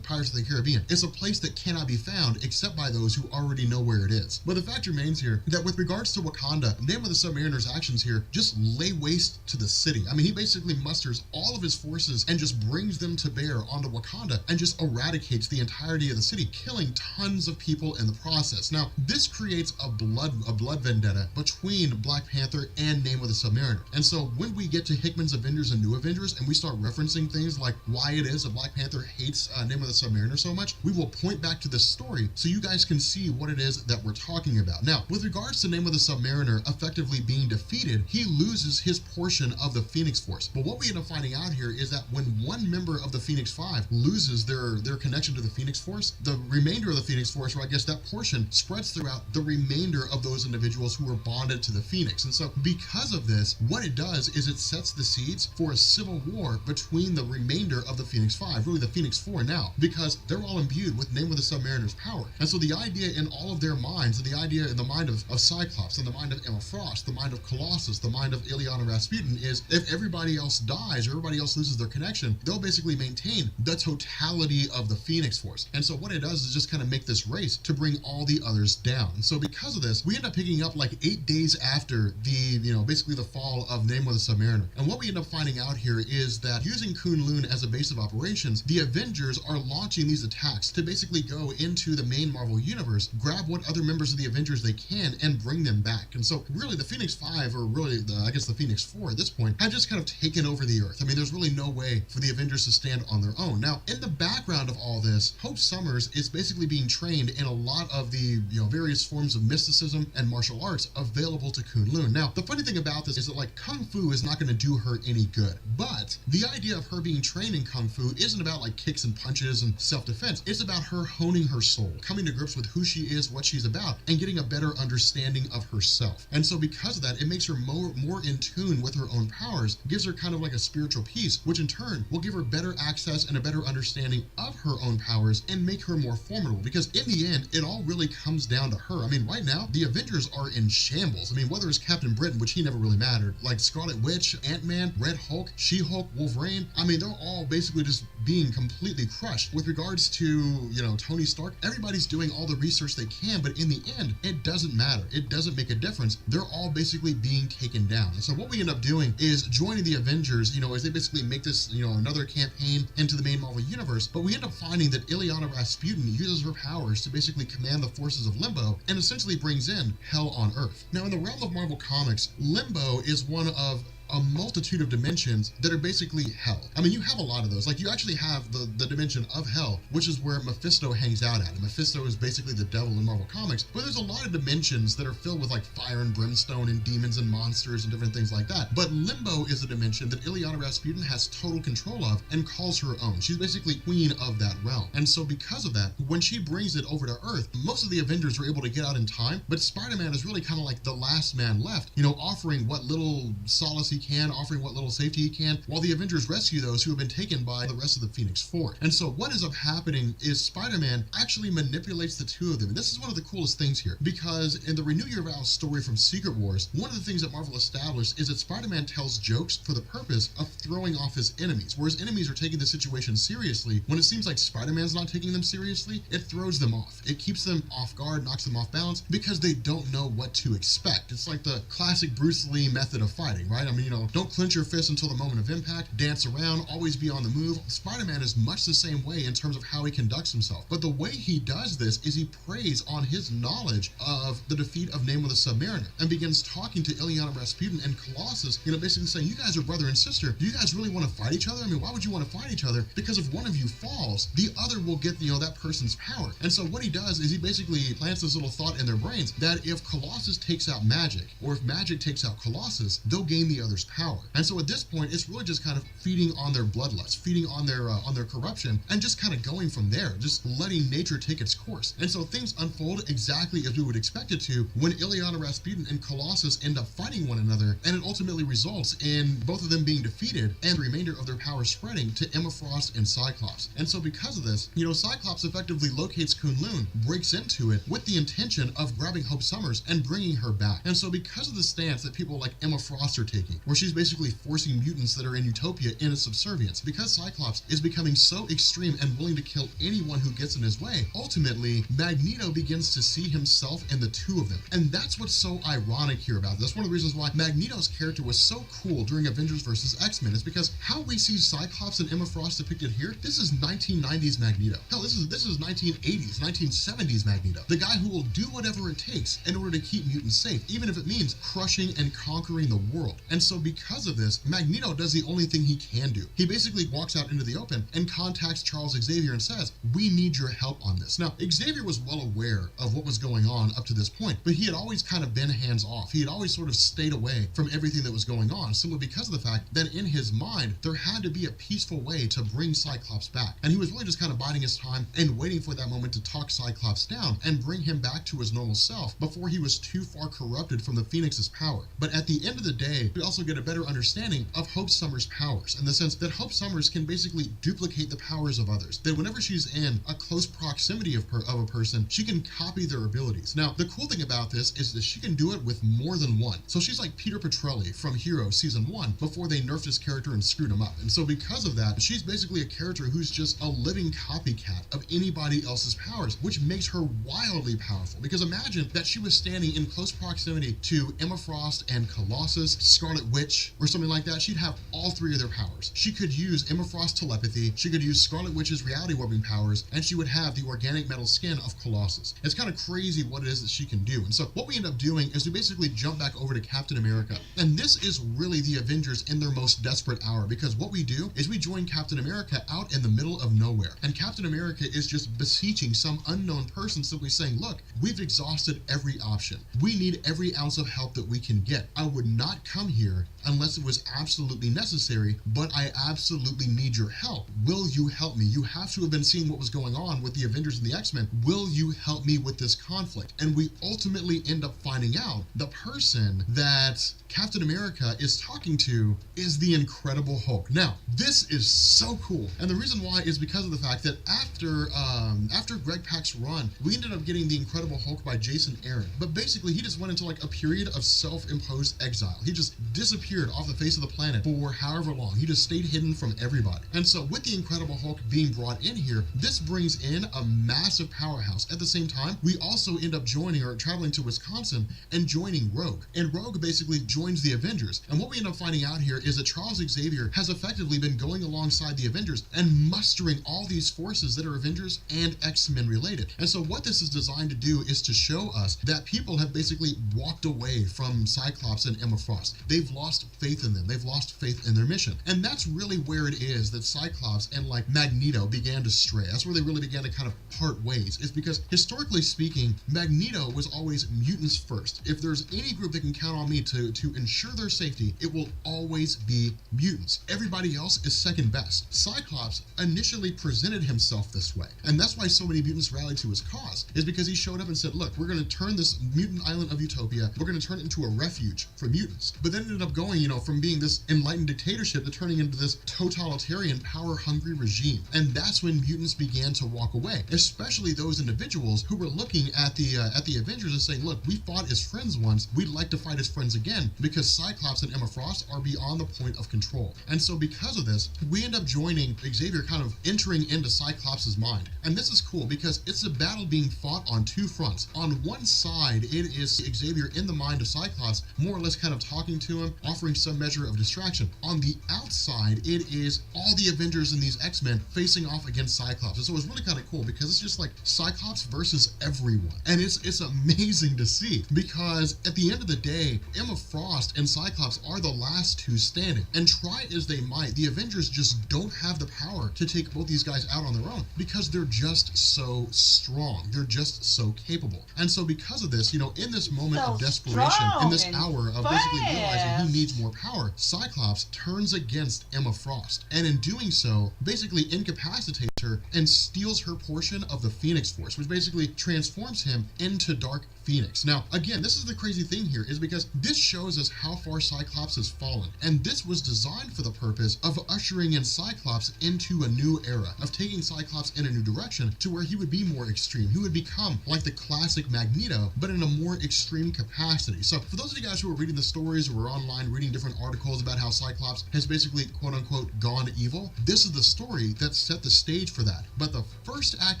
Pirates of the Caribbean. It's a place that cannot be found except by those who already know where it is. But the fact remains here that with regards to Wakanda, Name of the Submariner's actions here just lay waste to the city. I mean, he basically musters all of his forces and just brings them to bear onto Wakanda and just eradicates the entirety of the city, killing tons of people in the process. Now, this creates a blood vendetta between Black Panther and Name of the Submariner. And so when we get to Hickman's Avengers and New Avengers and we start referencing things like why it is that Black Panther hates Name of the Submariner so much, we will point back to this story so you guys can see what it is that we're talking about. Now, with regards to Name of the Submariner effectively being defeated, he loses his portion of the Phoenix Force. But what we end up finding out here is that when one member of the Phoenix Five loses their connection to the Phoenix Force, the remainder of the Phoenix Force, or I guess that portion, spreads throughout the remainder of those individuals who are bonded to the Phoenix. And so because of this, what it does is it sets the seeds for a civil war between the remainder of the Phoenix Five, really the Phoenix Four now, because they're all imbued with Name of the Submariner's power. And so the idea in all of their minds, and the idea in the mind of Cyclops, and the mind of Emma Frost, the mind of Colossus, the mind of Ileana Rasputin is if everybody else dies or everybody else loses their connection, they'll basically maintain the totality of the Phoenix Force. And so what it does is just kind of make this race to bring all the others down. And so because of this, we end up picking up like 8 days after the, basically the fall of Name of the Submariner. And what we end up finding out here is that using Kunlun as a base of operations, the Avengers are launching these attacks to basically go into the main Marvel universe, grab what other members of the Avengers they can, and bring them back. And so really the Phoenix Five, or really I guess the Phoenix Four at this point, have just kind of taken over the Earth. I mean, there's really no way for the Avengers to stand on their own. Now, in the background of all this, Hope Summers is basically being trained in a lot of the various forms of mysticism and martial arts available to Kunlun. Now, the funny thing about this is that like Kung Fu is not going to do her any good, but the idea of her being trained in Kung Fu isn't about like kicks and punches and self-defense. It's about her honing her soul, coming to grips with who she is, what she's about, and getting a better understanding of herself. And so because of that, it makes her more in tune with her own powers, gives her kind of like a spiritual peace, which in turn will give her better access and a better understanding of her own powers and make her more formidable. Because in the end, it all really comes down to her. I mean, right now, the Avengers are in shambles. I mean, whether it's Captain Britain, which he never really mattered, like Scarlet Witch, Ant-Man, Red Hulk, She-Hulk, Wolverine, I mean, they're all basically just being completely crushed. With regards to, Tony Stark, everybody's doing all the research they can, but in the end, it doesn't matter. It doesn't make a difference. They're all basically being taken down. And so what we end up doing is joining the Avengers, as they basically make this, another campaign into the main Marvel universe, but we end up finding that Ileana Rasputin uses her powers to basically command the forces of Limbo and essentially brings in Hell on Earth. Now, in the realm of Marvel Comics, Limbo is one of a multitude of dimensions that are basically hell. I mean, you have a lot of those. Like, you actually have the dimension of hell, which is where Mephisto hangs out at. And Mephisto is basically the devil in Marvel Comics. But there's a lot of dimensions that are filled with, like, fire and brimstone and demons and monsters and different things like that. But Limbo is a dimension that Ileana Rasputin has total control of and calls her own. She's basically queen of that realm. And so because of that, when she brings it over to Earth, most of the Avengers were able to get out in time, but Spider-Man is really kind of like the last man left, offering what little solace he he can, offering what little safety he can, while the Avengers rescue those who have been taken by the rest of the Phoenix Force. And so what ends up happening is Spider-Man actually manipulates the two of them. And this is one of the coolest things here, because in the Renew Your Vows story from Secret Wars, one of the things that Marvel established is that Spider-Man tells jokes for the purpose of throwing off his enemies. Whereas enemies are taking the situation seriously, when it seems like Spider-Man's not taking them seriously, it throws them off. It keeps them off guard, knocks them off balance, because they don't know what to expect. It's like the classic Bruce Lee method of fighting, right? I mean, don't clench your fist until the moment of impact, dance around, always be on the move. Spider-Man is much the same way in terms of how he conducts himself. But the way he does this is he preys on his knowledge of the defeat of Namor the Submariner and begins talking to Illyana Rasputin and Colossus, basically saying, you guys are brother and sister. Do you guys really want to fight each other? I mean, why would you want to fight each other? Because if one of you falls, the other will get, that person's power. And so what he does is he basically plants this little thought in their brains that if Colossus takes out Magic, or if Magic takes out Colossus, they'll gain the other's power. And so at this point, it's really just kind of feeding on their bloodlust, feeding on their corruption, and just kind of going from there, just letting nature take its course. And so things unfold exactly as we would expect it to when Illyana Rasputin and Colossus end up fighting one another, and it ultimately results in both of them being defeated and the remainder of their power spreading to Emma Frost and Cyclops. And so because of this, Cyclops effectively locates Kunlun, breaks into it with the intention of grabbing Hope Summers and bringing her back. And so because of the stance that people like Emma Frost are taking, where she's basically forcing mutants that are in Utopia into subservience, because Cyclops is becoming so extreme and willing to kill anyone who gets in his way, ultimately Magneto begins to see himself in the two of them. And that's what's so ironic here about this. One of the reasons why Magneto's character was so cool during Avengers vs. X-Men is because how we see Cyclops and Emma Frost depicted here, this is 1990s Magneto. Hell, this is 1980s, 1970s Magneto. The guy who will do whatever it takes in order to keep mutants safe, even if it means crushing and conquering the world. And so because of this, Magneto does the only thing he can do. He basically walks out into the open and contacts Charles Xavier and says, we need your help on this. Now, Xavier was well aware of what was going on up to this point, but he had always kind of been hands off. He had always sort of stayed away from everything that was going on, simply because of the fact that in his mind, there had to be a peaceful way to bring Cyclops back. And he was really just kind of biding his time and waiting for that moment to talk Cyclops down and bring him back to his normal self before he was too far corrupted from the Phoenix's power. But at the end of the day, we also get a better understanding of Hope Summers' powers, in the sense that Hope Summers can basically duplicate the powers of others. That whenever she's in a close proximity of a person, she can copy their abilities. Now, the cool thing about this is that she can do it with more than one. So she's like Peter Petrelli from Heroes Season 1 before they nerfed his character and screwed him up. And so because of that, she's basically a character who's just a living copycat of anybody else's powers, which makes her wildly powerful. Because imagine that she was standing in close proximity to Emma Frost and Colossus, Scarlet Witch, or something like that. She'd have all three of their powers. She could use Emma Frost's telepathy, she could use Scarlet Witch's reality warping powers, and she would have the organic metal skin of Colossus. It's kind of crazy what it is that she can do. And so what we end up doing is we basically jump back over to Captain America. And this is really the Avengers in their most desperate hour, because what we do is we join Captain America out in the middle of nowhere. And Captain America is just beseeching some unknown person, simply saying, look, we've exhausted every option. We need every ounce of help that we can get. I would not come here unless it was absolutely necessary, but I absolutely need your help. Will you help me? You have to have been seeing what was going on with the Avengers and the X-Men. Will you help me with this conflict? And we ultimately end up finding out the person that Captain America is talking to is the Incredible Hulk. Now, this is so cool. And the reason why is because of the fact that after Greg Pak's run, we ended up getting the Incredible Hulk by Jason Aaron. But basically, he just went into like a period of self-imposed exile. He just disappeared off the face of the planet for however long. He just stayed hidden from everybody. And so with the Incredible Hulk being brought in here, this brings in a massive powerhouse. At the same time, we also end up joining or traveling to Wisconsin and joining Rogue. And Rogue basically joins the Avengers. And what we end up finding out here is that Charles Xavier has effectively been going alongside the Avengers and mustering all these forces that are Avengers and X-Men related. And so what this is designed to do is to show us that people have basically walked away from Cyclops and Emma Frost. They've lost faith in them. They've lost faith in their mission. And that's really where it is that Cyclops and like Magneto began to stray. That's where they really began to kind of part ways. It's because historically speaking, Magneto was always mutants first. If there's any group that can count on me to ensure their safety, it will always be mutants. Everybody else is second best. Cyclops initially presented himself this way. And that's why so many mutants rallied to his cause, is because he showed up and said, look, we're going to turn this mutant island of Utopia, we're going to turn it into a refuge for mutants. But then it ended up up going, from being this enlightened dictatorship to turning into this totalitarian, power-hungry regime. And that's when mutants began to walk away, especially those individuals who were looking at the Avengers and saying, look, we fought as friends once, we'd like to fight as friends again, because Cyclops and Emma Frost are beyond the point of control. And so because of this, we end up joining Xavier, kind of entering into Cyclops' mind. And this is cool because it's a battle being fought on two fronts. On one side, it is Xavier in the mind of Cyclops, more or less kind of talking to him, offering some measure of distraction. On the outside, it is all the Avengers and these X-Men facing off against Cyclops. And so it's really kind of cool because it's just like Cyclops versus everyone. And it's amazing to see, because at the end of the day, Emma Frost and Cyclops are the last two standing. And try as they might, the Avengers just don't have the power to take both these guys out on their own, because they're just so strong. They're just so capable. And so because of this, in this moment of desperation, in this hour of basically realizing he needs more power, Cyclops turns against Emma Frost. And in doing so, basically incapacitates her and steals her portion of the Phoenix Force, which basically transforms him into Dark Phoenix. Now, again, this is the crazy thing here, is because this shows us how far Cyclops has fallen. And this was designed for the purpose of ushering in Cyclops into a new era, of taking Cyclops in a new direction to where he would be more extreme. He would become like the classic Magneto, but in a more extreme capacity. So for those of you guys who are reading the stories or are online reading different articles about how Cyclops has basically quote unquote gone evil, this is the story that set the stage for that. But the first act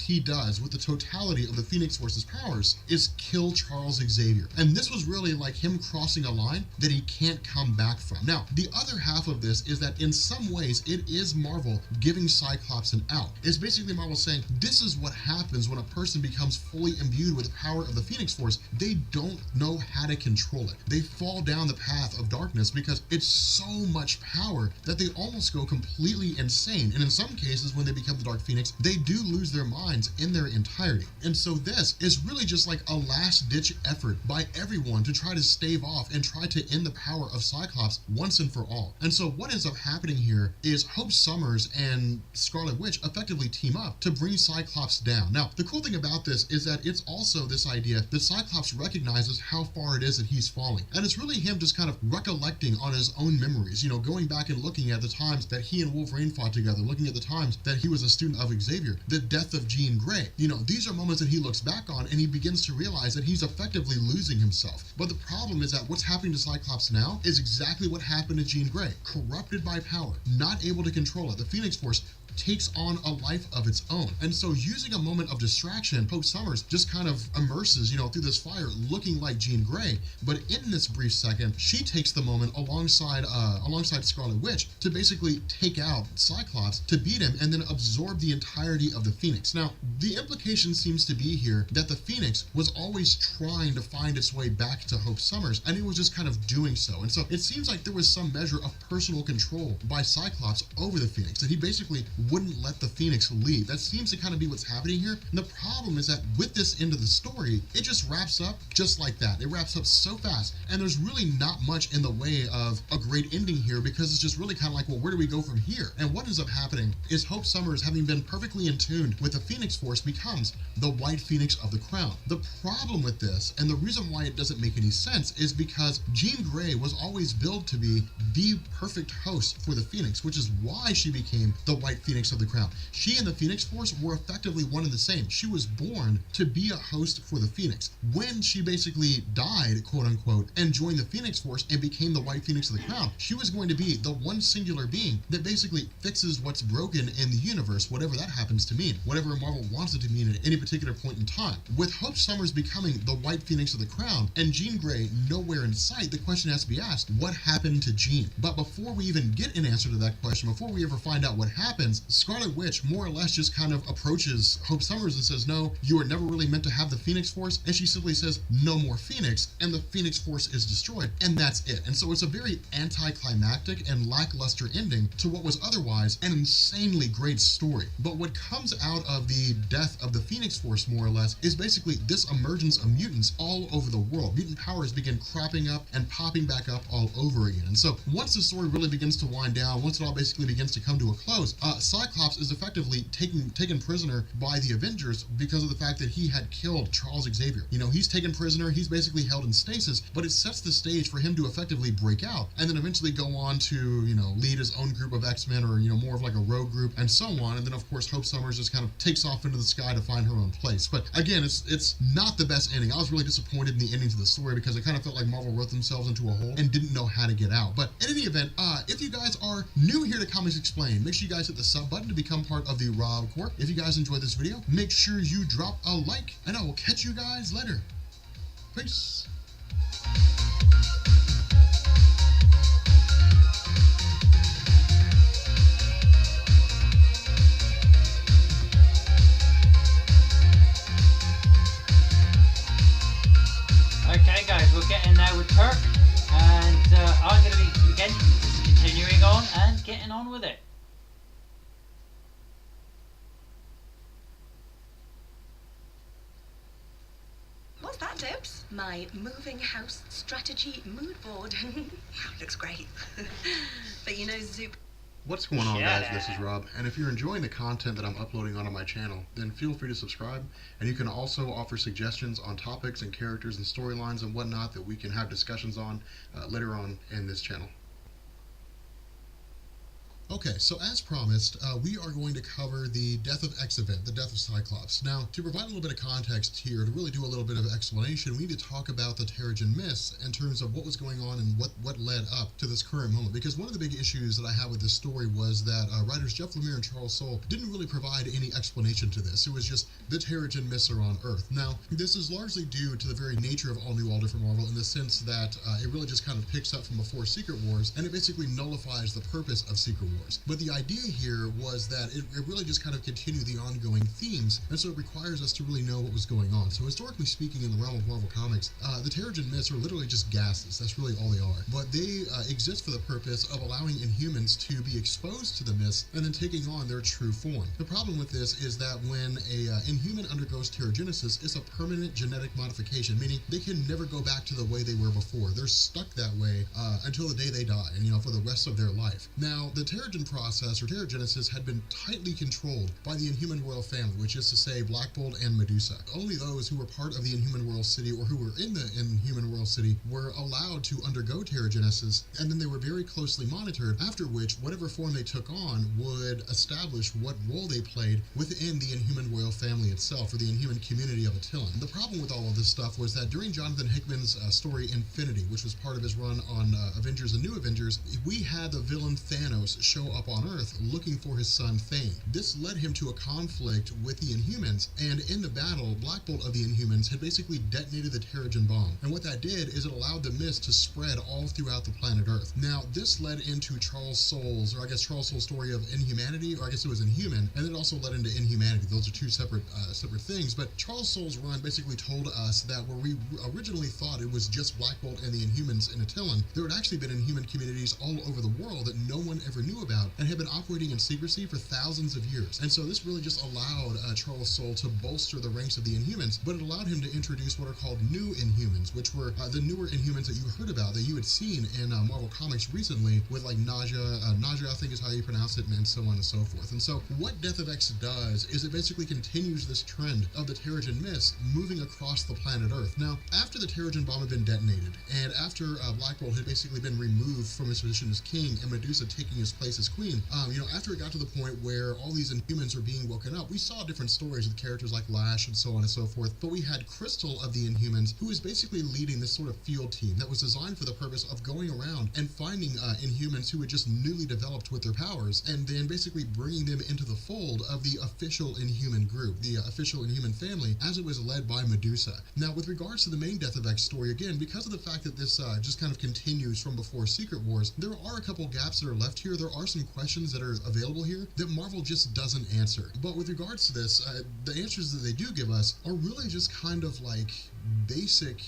he does with the totality of the Phoenix Force's powers is kill Charles Xavier. And this was really like him crossing a line that he can't come back from. Now, the other half of this is that in some ways it is Marvel giving Cyclops an out. It's basically Marvel saying, this is what happens when a person becomes fully imbued with the power of the Phoenix Force. They don't know how to control it. They fall down the path of darkness because it's so much power that they almost go completely insane. And in some cases, when they become the Dark Phoenix, they do lose their minds in their entirety. And so this is really just like a last-ditch effort by everyone to try to stave off and try to end the power of Cyclops once and for all. And so what ends up happening here is Hope Summers and Scarlet Witch effectively team up to bring Cyclops down. Now, the cool thing about this is that it's also this idea that Cyclops recognizes how far it is that he's falling. And it's really him just kind of recollecting on his own memories, going back and looking at the times that he and Wolverine fought together, looking at the times that he was a student of Xavier, the death of Jean Grey. These are moments that he looks back on and he begins to realize that he's effectively losing himself. But the problem is that what's happening to Cyclops now is exactly what happened to Jean Grey. Corrupted by power, not able to control it. The Phoenix Force takes on a life of its own. And so using a moment of distraction, Hope Summers just kind of immerses, through this fire looking like Jean Grey. But in this brief second, she takes the moment alongside Scarlet Witch to basically take out Cyclops, to beat him, and then absorb the entirety of the Phoenix. Now, the implication seems to be here that the Phoenix was always trying to find its way back to Hope Summers, and it was just kind of doing so. And so it seems like there was some measure of personal control by Cyclops over the Phoenix, that he basically wouldn't let the Phoenix leave. That seems to kind of be what's happening here. And the problem is that with this end of the story, it just wraps up just like that. It wraps up so fast. And there's really not much in the way of a great ending here, because it's just really kind of like, well, where do we go from here? And what ends up happening is Hope Summers, having been perfectly in tune with the Phoenix Force, becomes the White Phoenix of the Crown. The problem with this, and the reason why it doesn't make any sense, is because Jean Grey was always billed to be the perfect host for the Phoenix, which is why she became the White Phoenix of the Crown. She and the Phoenix Force were effectively one and the same. She was born to be a host for the Phoenix. When she basically died, quote unquote, and joined the Phoenix Force and became the White Phoenix of the Crown, she was going to be the one singular being that basically fixes what's broken in the universe, whatever that happens to mean, whatever Marvel wants it to mean at any particular point in time. With Hope Summers becoming the White Phoenix of the Crown and Jean Grey nowhere in sight, the question has to be asked, what happened to Jean? But before we even get an answer to that question, before we ever find out what happens, Scarlet Witch more or less just kind of approaches Hope Summers and says, no, you were never really meant to have the Phoenix Force. And she simply says, no more Phoenix, and the Phoenix Force is destroyed. And that's it. And so it's a very anticlimactic and lackluster ending to what was otherwise an insanely great story. But what comes out of the death of the Phoenix Force, more or less, is basically this emergence of mutants all over the world. Mutant powers begin cropping up and popping back up all over again. And so once the story really begins to wind down, once it all basically begins to come to a close, Cyclops is effectively taken prisoner by the Avengers because of the fact that he had killed Charles Xavier. You know, he's taken prisoner, he's basically held in stasis, but it sets the stage for him to effectively break out and then eventually go on to, you know, lead his own group of X-Men, or, you know, more of like a rogue group and so on. And then of course Hope Summers just kind of takes off into the sky to find her own place. But again, it's not the best ending. I was really disappointed in the ending to the story because it kind of felt like Marvel wrote themselves into a hole and didn't know how to get out. But in any event, if you guys are new here to Comics Explained, make sure you guys hit the sub button to become part of the Rob Corps. If you guys enjoyed this video, make sure you drop a like, and I will catch you guys later. Peace. Okay guys, we're getting there with Turk, and I'm going to be, again, just continuing on and getting on with it. What's that, Dibs? My moving house strategy mood board. Looks great. But you know, Zoop. What's going on, Yeah. guys? This is Rob, and if you're enjoying the content that I'm uploading onto my channel, then feel free to subscribe, and you can also offer suggestions on topics and characters and storylines and whatnot that we can have discussions on later on in this channel. Okay, so as promised, we are going to cover the Death of X event, the death of Cyclops. Now, to provide a little bit of context here, to really do a little bit of explanation, we need to talk about the Terrigen Mist in terms of what was going on and what led up to this current moment. Because one of the big issues that I had with this story was that writers Jeff Lemire and Charles Soule didn't really provide any explanation to this. It was just the Terrigen Mists are on Earth. Now, this is largely due to the very nature of All New, All Different Marvel in the sense that it really just kind of picks up from before Secret Wars, and it basically nullifies the purpose of Secret Wars. But the idea here was that it really just kind of continued the ongoing themes, and so it requires us to really know what was going on. So historically speaking, in the realm of Marvel Comics, the Terrigen Mists are literally just gases. That's really all they are. But they exist for the purpose of allowing Inhumans to be exposed to the mists and then taking on their true form. The problem with this is that when a Inhuman undergoes Terrigenesis, it's a permanent genetic modification, meaning they can never go back to the way they were before. They're stuck that way until the day they die, and for the rest of their life. Now, the Terrigen process, or Terrigenesis, had been tightly controlled by the Inhuman royal family, which is to say Black Bolt and Medusa. Only those who were part of the Inhuman Royal City, or who were in the Inhuman Royal City, were allowed to undergo Terrigenesis, and then they were very closely monitored, after which whatever form they took on would establish what role they played within the Inhuman royal family itself, or the Inhuman community of Attilan. The problem with all of this stuff was that during Jonathan Hickman's story Infinity, which was part of his run on Avengers and New Avengers, we had the villain Thanos show up on Earth looking for his son Thane. This led him to a conflict with the Inhumans, and in the battle, Black Bolt of the Inhumans had basically detonated the Terrigen bomb, and what that did is it allowed the mist to spread all throughout the planet Earth. Now, this led into Charles Soule's story of Inhumanity, or I guess it was Inhuman, and it also led into Inhumanity. Those are two separate things, but Charles Soule's run basically told us that where we originally thought it was just Black Bolt and the Inhumans in Attilan, there had actually been Inhuman communities all over the world that no one ever knew about, and had been operating in secrecy for thousands of years. And so this really just allowed Charles Soule to bolster the ranks of the Inhumans, but it allowed him to introduce what are called new Inhumans, which were the newer Inhumans that you heard about, that you had seen in Marvel Comics recently, with like Naja, I think is how you pronounce it, and so on and so forth. And so what Death of X does is it basically continues this trend of the Terrigen Mist moving across the planet Earth. Now, after the Terrigen bomb had been detonated, and after Black Bolt had basically been removed from his position as king, and Medusa taking his place as queen, after it got to the point where all these Inhumans were being woken up, we saw different stories with characters like Lash and so on and so forth, but we had Crystal of the Inhumans, who was basically leading this sort of field team that was designed for the purpose of going around and finding Inhumans who had just newly developed with their powers, and then basically bringing them into the fold of the official Inhuman group, the official Inhuman family, as it was led by Medusa. Now, with regards to the main Death of X story, again, because of the fact that this just kind of continues from before Secret Wars, there are a couple gaps that are left here. There are some questions that are available here that Marvel just doesn't answer. But with regards to this, the answers that they do give us are really just kind of like basic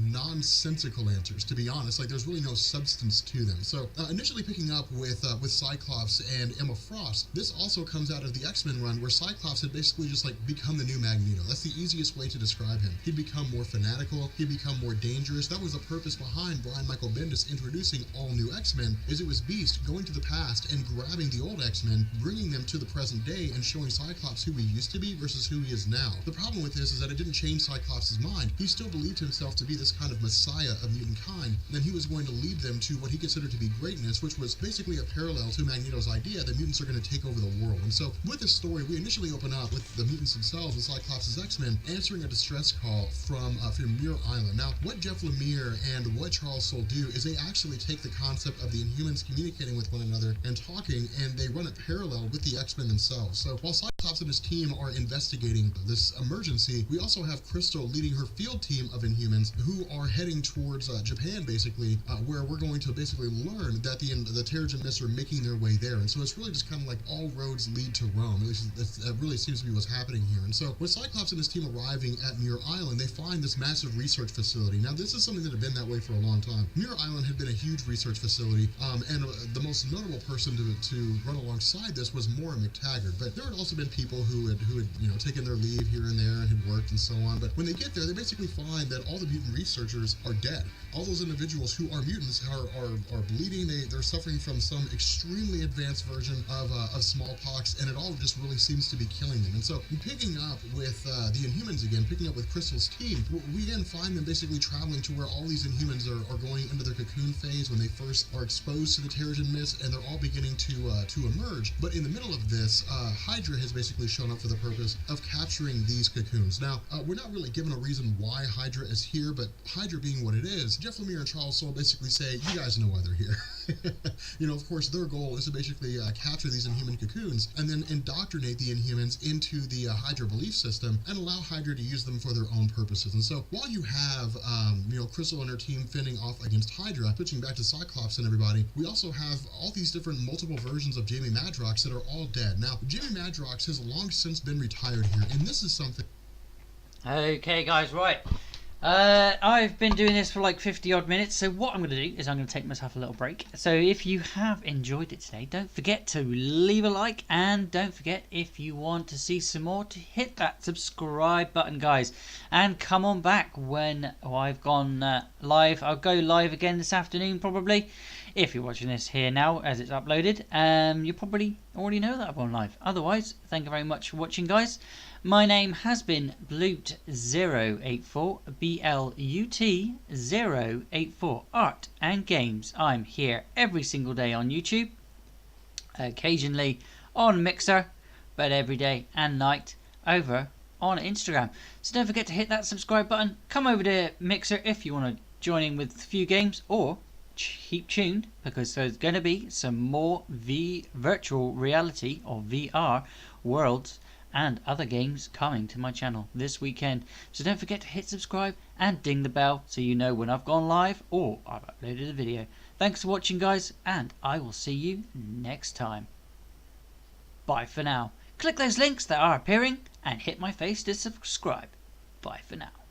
nonsensical answers, to be honest. Like, there's really no substance to them. So initially picking up with Cyclops and Emma Frost, this also comes out of the X-Men run where Cyclops had basically just like become the new Magneto. That's the easiest way to describe him. He'd become more fanatical, he'd become more dangerous. That was the purpose behind Brian Michael Bendis introducing all new X-Men, is it was Beast going to the past and grabbing the old X-Men, bringing them to the present day and showing Cyclops who he used to be versus who he is now. The problem with this is that it didn't change Cyclops' mind. He still believed himself to be this kind of messiah of mutant kind, and he was going to lead them to what he considered to be greatness, which was basically a parallel to Magneto's idea that mutants are going to take over the world. And so with this story, we initially open up with the mutants themselves and Cyclops' X-Men answering a distress call from Muir Island. Now, what Jeff Lemire and what Charles Soule do is they actually take the concept of the Inhumans communicating with one another and talking, and they run it parallel with the X-Men themselves. So while Cyclops and his team are investigating this emergency, we also have Crystal leading her field team of Inhumans who are heading towards Japan, basically, where we're going to basically learn that the Terrigen Mists are making their way there. And so it's really just kind of like all roads lead to Rome. At least that really seems to be what's happening here. And so with Cyclops and his team arriving at Muir Island, they find this massive research facility. Now, this is something that had been that way for a long time. Muir Island had been a huge research facility, and the most notable person to run alongside this was Maura McTaggart. But there had also been people who had taken their leave here and there and had worked and so on. But when they get there, they basically find that all the mutant researchers are dead. All those individuals who are mutants are bleeding. They're suffering from some extremely advanced version of smallpox, and it all just really seems to be killing them. And so, picking up with the Inhumans again, picking up with Crystal's team, we again find them basically traveling to where all these Inhumans are going into their cocoon phase when they first are exposed to the Terrigen Mist, and they're all beginning to emerge. But in the middle of this, Hydra has basically shown up for the purpose of capturing these cocoons. Now, we're not really given a reason why Hydra is here, but Hydra being what it is, Jeff Lemire and Charles Soule basically say, you guys know why they're here. Of course, their goal is to basically capture these Inhuman cocoons and then indoctrinate the Inhumans into the Hydra belief system and allow Hydra to use them for their own purposes. And so while you have, Crystal and her team fending off against Hydra, switching back to Cyclops and everybody, we also have all these different multiple versions of Jamie Madrox that are all dead. Now, Jamie Madrox has long since been retired here, and this is something... Okay, guys, right. I've been doing this for like 50 odd minutes, so what I'm going to do is I'm going to take myself a little break. So if you have enjoyed it today, don't forget to leave a like, and don't forget, if you want to see some more, to hit that subscribe button, guys, and come on back when I've gone live. I'll go live again this afternoon probably. If you're watching this here now as it's uploaded, you probably already know that I've gone live. Otherwise, thank you very much for watching, guys. My name has been Blut084, BLUT084, Art and Games. I'm here every single day on YouTube, occasionally on Mixer, but every day and night over on Instagram. So don't forget to hit that subscribe button. Come over to Mixer if you want to join in with a few games, or keep tuned because there's going to be some more virtual reality or VR worlds and other games coming to my channel this weekend. So don't forget to hit subscribe and ding the bell so you know when I've gone live or I've uploaded a video. Thanks for watching, guys, and I will see you next time. Bye for now. Click those links that are appearing and hit my face to subscribe. Bye for now.